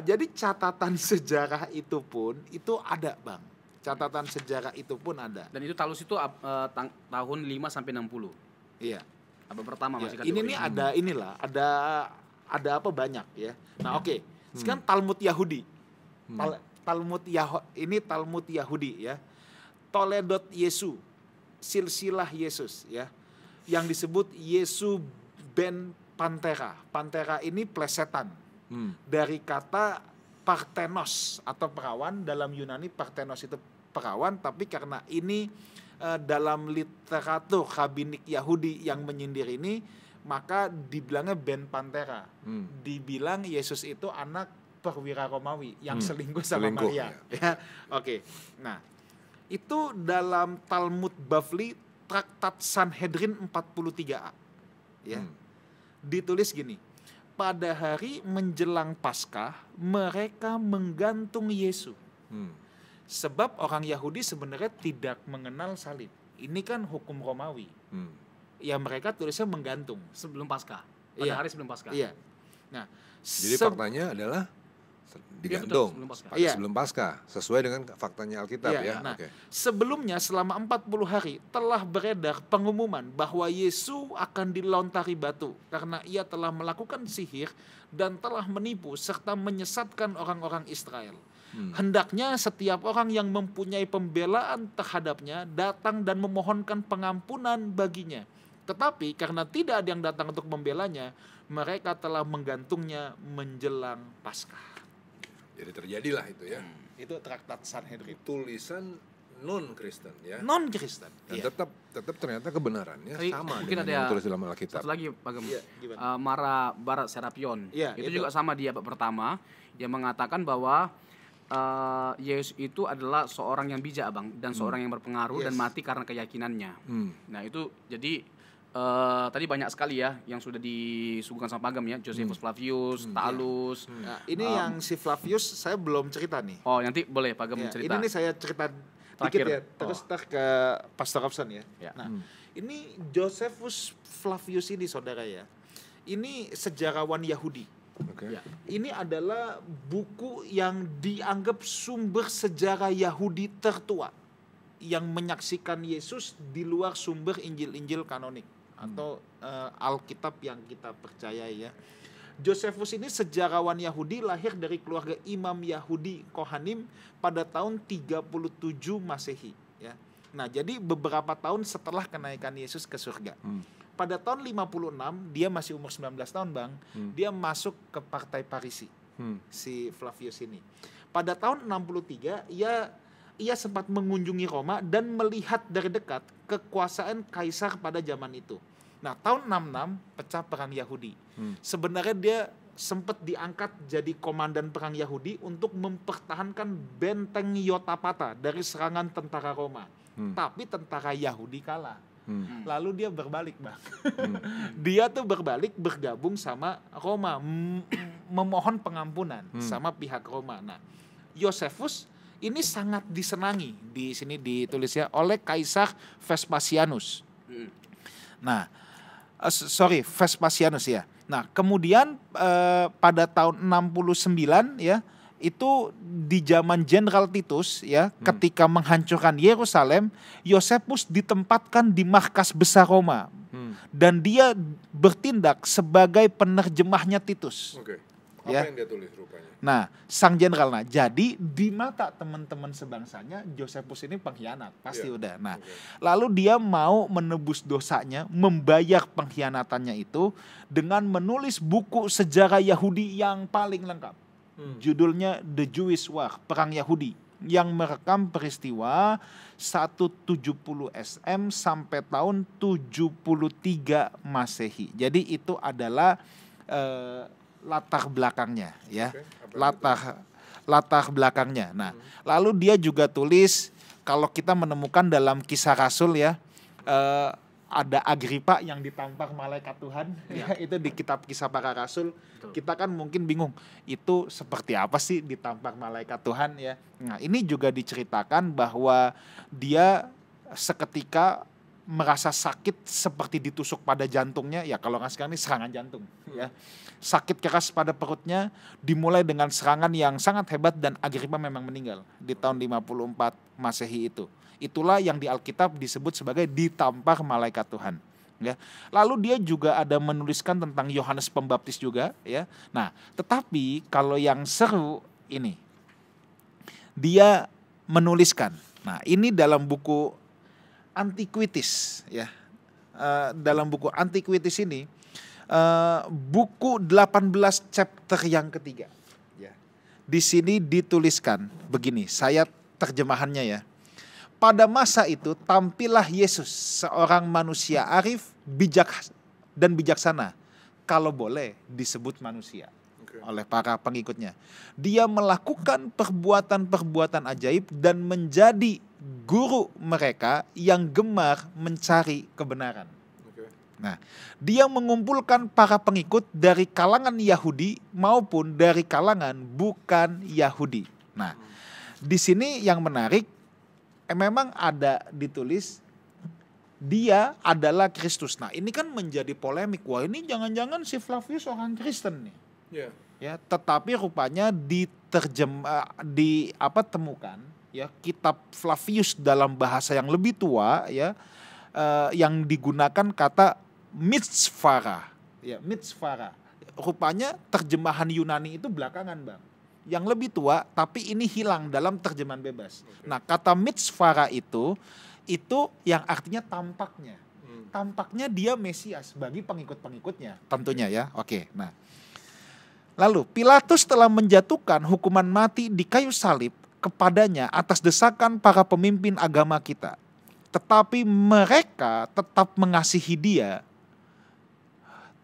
jadi catatan sejarah itu pun itu ada, Bang. Catatan sejarah itu pun ada. Dan itu Talus itu tahun 5 sampai 60. Iya. Abad pertama masih kategori. Ini nih ada apa banyak ya. Nah, oke. Sekarang Talmud Yahudi. Talmud Yahudi ya. Toledot Yesu. Silsilah Yesus ya. Yang disebut Yesu ben Pantera. Pantera ini plesetan dari kata Parthenos atau perawan. Dalam Yunani Parthenos itu perawan, tapi karena ini dalam literatur rabbinik Yahudi yang menyindir ini, maka dibilangnya Ben Pantera. Dibilang Yesus itu anak perwira Romawi yang selingkuh sama Maria. Ya. Oke. Nah, itu dalam Talmud Bavli Traktat Sanhedrin 43a. Ya. Ditulis gini, pada hari menjelang Paskah mereka menggantung Yesus. Sebab orang Yahudi sebenarnya tidak mengenal salib. Ini kan hukum Romawi. Ya, mereka tulisnya menggantung sebelum Paskah. Pada hari sebelum Paskah. Iya. Nah, jadi faktanya adalah digantung sebelum Paskah, sesuai dengan faktanya Alkitab ya. Nah, sebelumnya selama 40 hari telah beredar pengumuman bahwa Yesus akan dilontari batu karena ia telah melakukan sihir dan telah menipu serta menyesatkan orang-orang Israel. Hendaknya setiap orang yang mempunyai pembelaan terhadapnya datang dan memohonkan pengampunan baginya. Tetapi karena tidak ada yang datang untuk membelanya, mereka telah menggantungnya menjelang Paskah. Jadi terjadilah itu ya. Itu Traktat Sanhedrin. Tulisan non-Kristen ya. Non-Kristen. Dan tetap ternyata kebenarannya sama mungkin dengan ada yang ditulis dalam Alkitab. Satu lagi Pak Gem. Iya, Mara Barat Serapion. Iya, itu juga sama di abad pertama yang mengatakan bahwa Yesus itu adalah seorang yang bijak Bang dan seorang yang berpengaruh dan mati karena keyakinannya. Nah itu jadi tadi banyak sekali ya yang sudah disuguhkan sama Pagam ya, Josephus Flavius, Talus. Nah, ini yang si Flavius saya belum cerita nih. Oh nanti boleh Pagam cerita. Ini nih saya cerita terakhir dikit ya, terus ke Pastor Robson ya. Nah, ini Josephus Flavius ini saudara ya, ini sejarawan Yahudi. Okay. Ya. Ini adalah buku yang dianggap sumber sejarah Yahudi tertua yang menyaksikan Yesus di luar sumber Injil-Injil kanonik atau Alkitab yang kita percaya ya. Josephus ini sejarawan Yahudi, lahir dari keluarga imam Yahudi Kohanim pada tahun 37 Masehi ya. Nah, jadi beberapa tahun setelah kenaikan Yesus ke surga. Pada tahun 56, dia masih umur 19 tahun Bang, dia masuk ke partai Parisi, si Flavius ini. Pada tahun 63, ia sempat mengunjungi Roma dan melihat dari dekat kekuasaan kaisar pada zaman itu. Nah, tahun 66 pecah perang Yahudi. Sebenarnya dia sempat diangkat jadi komandan perang Yahudi untuk mempertahankan benteng Yotapata dari serangan tentara Roma. Tapi tentara Yahudi kalah. Lalu dia berbalik Bang. Dia tuh berbalik bergabung sama Roma, memohon pengampunan sama pihak Roma. Nah, Josephus ini sangat disenangi, di sini ditulis ya, oleh Kaisar Vespasianus. Nah, Vespasianus ya. Nah, kemudian pada tahun 69 ya, itu di zaman Jenderal Titus ya, ketika menghancurkan Yerusalem, Josephus ditempatkan di markas besar Roma. Dan dia bertindak sebagai penerjemahnya Titus. Oke. Ya. Apa yang dia tulis rupanya? Nah, sang jenderal, jadi di mata teman-teman sebangsanya Josephus ini pengkhianat, pasti udah. Nah, lalu dia mau menebus dosanya, membayar pengkhianatannya itu dengan menulis buku sejarah Yahudi yang paling lengkap. Judulnya The Jewish War, Perang Yahudi, yang merekam peristiwa 170 SM sampai tahun 73 Masehi. Jadi itu adalah latar belakangnya ya. Latar belakangnya. Nah, lalu dia juga tulis, kalau kita menemukan dalam Kisah Rasul ya, ada Agripa yang ditampar malaikat Tuhan ya, itu di kitab Kisah Para Rasul. Kita kan mungkin bingung, itu seperti apa sih ditampar malaikat Tuhan ya. Nah, ini juga diceritakan bahwa dia seketika merasa sakit seperti ditusuk pada jantungnya ya, kalau nggak sekarang ini serangan jantung ya. Sakit keras pada perutnya, dimulai dengan serangan yang sangat hebat dan Agripa memang meninggal di tahun 54 Masehi itu. Itulah yang di Alkitab disebut sebagai ditampar malaikat Tuhan. Ya. Lalu dia juga ada menuliskan tentang Yohanes Pembaptis juga. Ya. Nah, tetapi kalau yang seru ini, dia menuliskan. Nah, ini dalam buku Antiquities. Ya. Dalam buku Antiquities ini, buku 18 chapter yang ketiga. Ya. Di sini dituliskan begini, saya terjemahannya ya. Pada masa itu tampillah Yesus, seorang manusia arif, bijak dan bijaksana, kalau boleh disebut manusia oleh para pengikutnya. Dia melakukan perbuatan-perbuatan ajaib dan menjadi guru mereka yang gemar mencari kebenaran. Nah, dia mengumpulkan para pengikut dari kalangan Yahudi maupun dari kalangan bukan Yahudi. Nah, di sini yang menarik, memang ada ditulis dia adalah Kristus. Nah, ini kan menjadi polemik. Wah, ini jangan-jangan si Flavius orang Kristen nih. Yeah. Ya, tetapi rupanya temukan ya kitab Flavius dalam bahasa yang lebih tua ya, yang digunakan kata mitzvara. Ya, mitzvara. Rupanya terjemahan Yunani itu belakangan, Bang. Yang lebih tua, tapi ini hilang dalam terjemahan bebas. Nah, kata mitzvara itu yang artinya tampaknya. Tampaknya dia Mesias bagi pengikut-pengikutnya, tentunya ya. Oke, nah. Lalu Pilatus telah menjatuhkan hukuman mati di kayu salib kepadanya atas desakan para pemimpin agama kita. Tetapi mereka tetap mengasihi dia.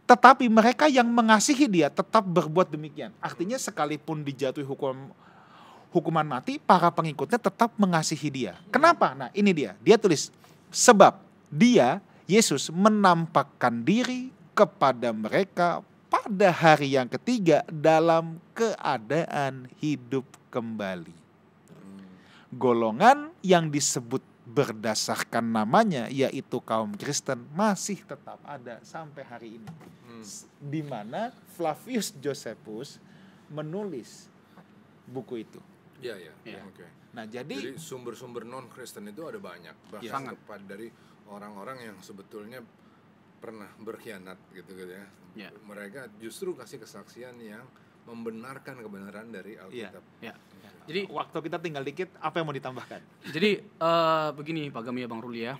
Tetapi mereka yang mengasihi dia tetap berbuat demikian. Artinya sekalipun dijatuhi hukuman mati, para pengikutnya tetap mengasihi dia. Kenapa? Nah ini dia. Dia tulis, sebab dia, Yesus, menampakkan diri kepada mereka pada hari yang ketiga dalam keadaan hidup kembali. Golongan yang disebut berdasarkan namanya, yaitu kaum Kristen, masih tetap ada sampai hari ini. Di mana Flavius Josephus menulis buku itu. Ya. Oke. Nah, jadi sumber-sumber non-Kristen itu ada banyak. Bahkan dari orang-orang yang sebetulnya pernah berkhianat gitu ya. Mereka justru kasih kesaksian yang membenarkan kebenaran dari Alkitab. Jadi waktu kita tinggal dikit, apa yang mau ditambahkan? Jadi begini Pak Gami ya Bang Ruli ya.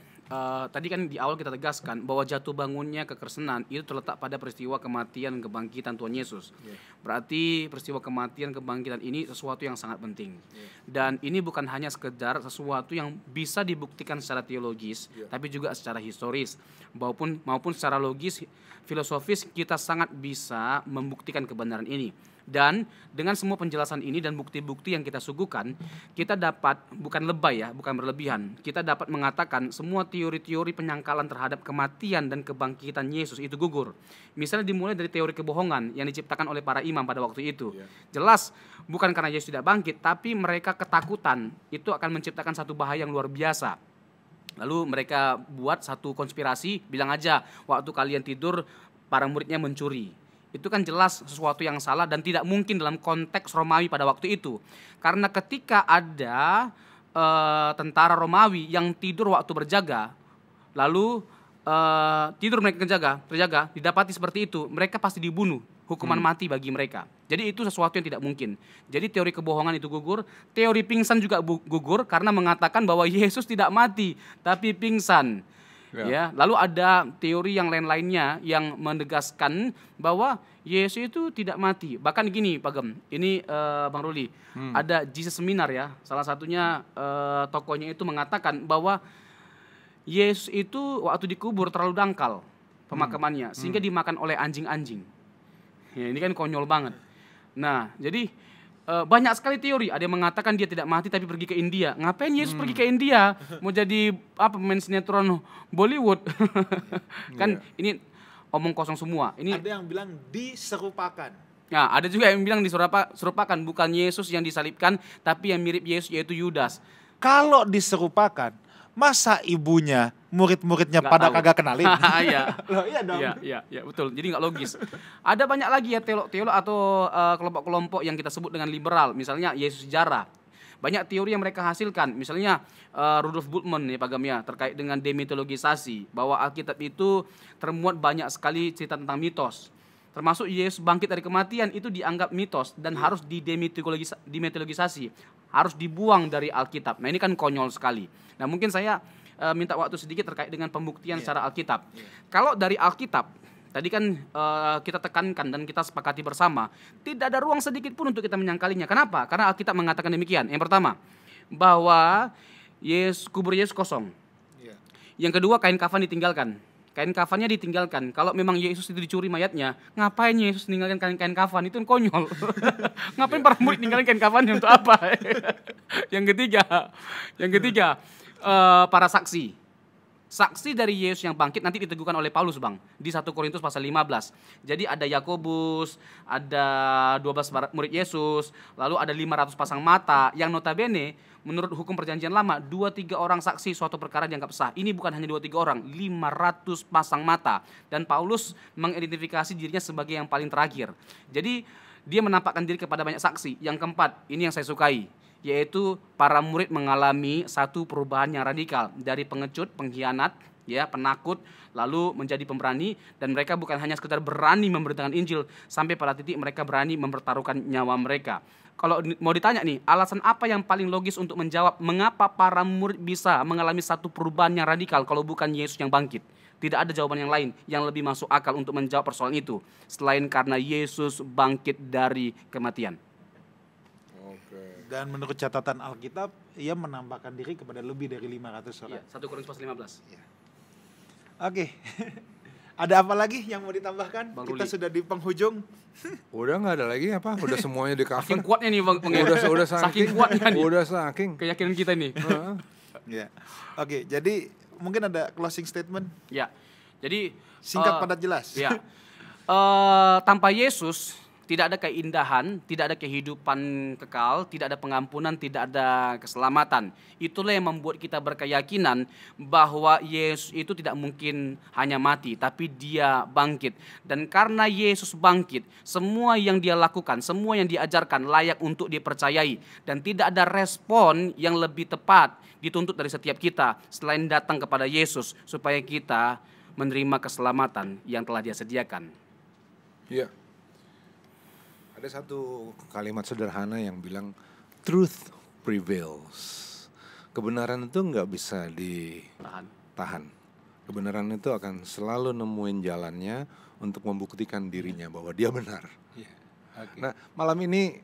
Tadi kan di awal kita tegaskan bahwa jatuh bangunnya kekristenan itu terletak pada peristiwa kematian dan kebangkitan Tuhan Yesus. Berarti peristiwa kematian kebangkitan ini sesuatu yang sangat penting. Dan ini bukan hanya sekedar sesuatu yang bisa dibuktikan secara teologis, tapi juga secara historis maupun secara logis, filosofis kita sangat bisa membuktikan kebenaran ini. Dan dengan semua penjelasan ini dan bukti-bukti yang kita suguhkan, kita dapat, bukan lebay ya, bukan berlebihan, kita dapat mengatakan semua teori-teori penyangkalan terhadap kematian dan kebangkitan Yesus itu gugur. Misalnya dimulai dari teori kebohongan yang diciptakan oleh para imam pada waktu itu. Jelas bukan karena Yesus tidak bangkit, tapi mereka ketakutan itu akan menciptakan satu bahaya yang luar biasa. Lalu mereka buat satu konspirasi, bilang aja waktu kalian tidur para muridnya mencuri. Itu kan jelas sesuatu yang salah dan tidak mungkin dalam konteks Romawi pada waktu itu. Karena ketika ada tentara Romawi yang tidur waktu berjaga, lalu tidur mereka terjaga, didapati seperti itu, mereka pasti dibunuh, hukuman mati bagi mereka. Jadi itu sesuatu yang tidak mungkin. Jadi teori kebohongan itu gugur, teori pingsan juga gugur karena mengatakan bahwa Yesus tidak mati tapi pingsan. Ya, lalu ada teori yang lain-lainnya yang menegaskan bahwa Yesus itu tidak mati. Bahkan gini, Pak Gem, ini Bang Ruli, ada Jesus Seminar ya, salah satunya tokohnya itu mengatakan bahwa Yesus itu waktu dikubur terlalu dangkal pemakamannya, sehingga dimakan oleh anjing-anjing. Ya, ini kan konyol banget. Nah, jadi banyak sekali teori. Ada yang mengatakan dia tidak mati tapi pergi ke India. Ngapain Yesus pergi ke India? Mau jadi pemain sinetron Bollywood? Kan ini omong kosong semua. Ini ada yang bilang diserupakan. Nah, ada juga yang bilang diserupakan, bukan Yesus yang disalibkan, tapi yang mirip Yesus yaitu Yudas. Kalau diserupakan, masa ibunya murid-muridnya Nggak pada tahu. kagak kenalin? Iya. Loh, iya dong. Iya, betul. Jadi nggak logis. Ada banyak lagi ya teolog atau kelompok-kelompok yang kita sebut dengan liberal. Misalnya Yesus sejarah. Banyak teori yang mereka hasilkan. Misalnya Rudolf Bultmann ya Pak Gamia terkait dengan demitologisasi, bahwa Alkitab itu termuat banyak sekali cerita tentang mitos. Termasuk Yesus bangkit dari kematian itu dianggap mitos dan harus dimitologisasi, harus dibuang dari Alkitab. Nah, ini kan konyol sekali. Nah, mungkin saya minta waktu sedikit terkait dengan pembuktian secara Alkitab. Kalau dari Alkitab, tadi kan kita tekankan dan kita sepakati bersama, tidak ada ruang sedikit pun untuk kita menyangkalinya. Kenapa? Karena Alkitab mengatakan demikian. Yang pertama, bahwa kubur Yesus kosong. Yang kedua, kain kafan ditinggalkan. Kain kafannya ditinggalkan. Kalau memang Yesus itu dicuri mayatnya, ngapain Yesus ninggalkan kain kafan? Itu kan konyol. Ngapain para murid ninggalin kain kafannya untuk apa? Yang ketiga, para saksi. Saksi dari Yesus yang bangkit nanti diteguhkan oleh Paulus, Bang, di 1 Korintus pasal 15. Jadi ada Yakobus, ada 12 murid Yesus, lalu ada 500 pasang mata yang notabene menurut hukum perjanjian lama 2-3 orang saksi suatu perkara dianggap sah. Ini bukan hanya 2-3 orang, 500 pasang mata. Dan Paulus mengidentifikasi dirinya sebagai yang paling terakhir. Jadi dia menampakkan diri kepada banyak saksi. Yang keempat, ini yang saya sukai, yaitu para murid mengalami satu perubahan yang radikal dari pengecut, pengkhianat, ya, penakut, lalu menjadi pemberani, dan mereka bukan hanya sekedar berani memberitakan Injil, sampai pada titik mereka berani mempertaruhkan nyawa mereka. Kalau mau ditanya nih, alasan apa yang paling logis untuk menjawab mengapa para murid bisa mengalami satu perubahan yang radikal kalau bukan Yesus yang bangkit? Tidak ada jawaban yang lain yang lebih masuk akal untuk menjawab persoalan itu selain karena Yesus bangkit dari kematian. Oke. Dan menurut catatan Alkitab, ia menampakkan diri kepada lebih dari 500 orang. 1 Korintus 15. Oke. Ada apa lagi yang mau ditambahkan? Bang Kita Ruli. sudah di penghujung. Udah nggak ada lagi apa? Udah semuanya di Saking cover. kuatnya nih Bang. Udah saking kuatnya nih. Udah saking. Keyakinan kita nih. Ya. Oke, jadi mungkin ada closing statement Ya. Jadi singkat padat jelas. Ya. Tanpa Yesus tidak ada keindahan, tidak ada kehidupan kekal, tidak ada pengampunan, tidak ada keselamatan. Itulah yang membuat kita berkeyakinan bahwa Yesus itu tidak mungkin hanya mati, tapi dia bangkit. Dan karena Yesus bangkit, semua yang dia lakukan, semua yang diajarkan layak untuk dipercayai. Dan tidak ada respon yang lebih tepat dituntut dari setiap kita selain datang kepada Yesus supaya kita menerima keselamatan yang telah dia sediakan. Iya. Ada satu kalimat sederhana yang bilang truth prevails. Kebenaran itu nggak bisa ditahan. Kebenaran itu akan selalu nemuin jalannya untuk membuktikan dirinya bahwa dia benar. Okay. Nah, malam ini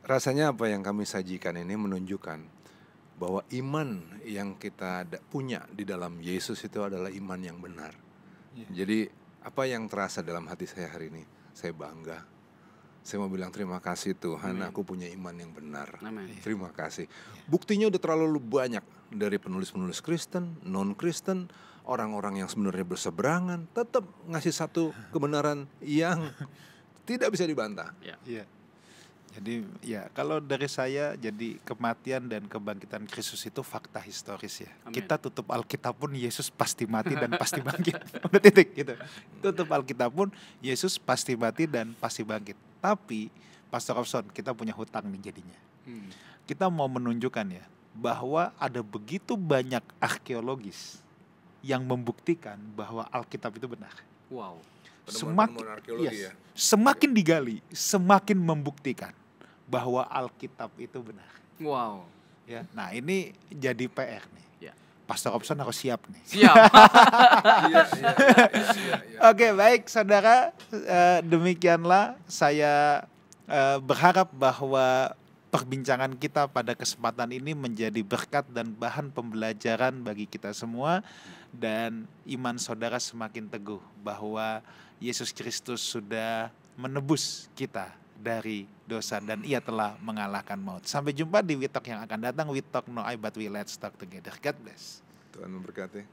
rasanya apa yang kami sajikan ini menunjukkan bahwa iman yang kita punya di dalam Yesus itu adalah iman yang benar. Jadi apa yang terasa dalam hati saya hari ini? Saya bangga. Saya mau bilang terima kasih Tuhan, aku punya iman yang benar. Amin. Terima kasih. Buktinya udah terlalu banyak dari penulis-penulis Kristen, non-Kristen, orang-orang yang sebenarnya berseberangan, tetap ngasih satu kebenaran yang tidak bisa dibantah. Iya. Jadi ya kalau dari saya, jadi kematian dan kebangkitan Kristus itu fakta historis ya. Amin. Kita tutup Alkitab pun Yesus pasti mati dan pasti bangkit. Udah titik gitu. Tutup Alkitab pun Yesus pasti mati dan pasti bangkit. Tapi Pastor Robson, kita punya hutang nih jadinya. Kita mau menunjukkan ya bahwa ada begitu banyak arkeologis yang membuktikan bahwa Alkitab itu benar. Wow. Penemuan-penemuan arkeologi ya. Semakin digali, semakin membuktikan bahwa Alkitab itu benar. Wow. Ya, nah ini jadi PR nih. Ya. Pastor Robson harus siap nih. Siap. Iya. Oke, baik saudara, demikianlah saya berharap bahwa perbincangan kita pada kesempatan ini menjadi berkat dan bahan pembelajaran bagi kita semua, dan iman saudara semakin teguh bahwa Yesus Kristus sudah menebus kita dari dosa dan ia telah mengalahkan maut. Sampai jumpa di We Talk yang akan datang. We Talk No I But We Let's Talk Together. God bless. Tuhan memberkati.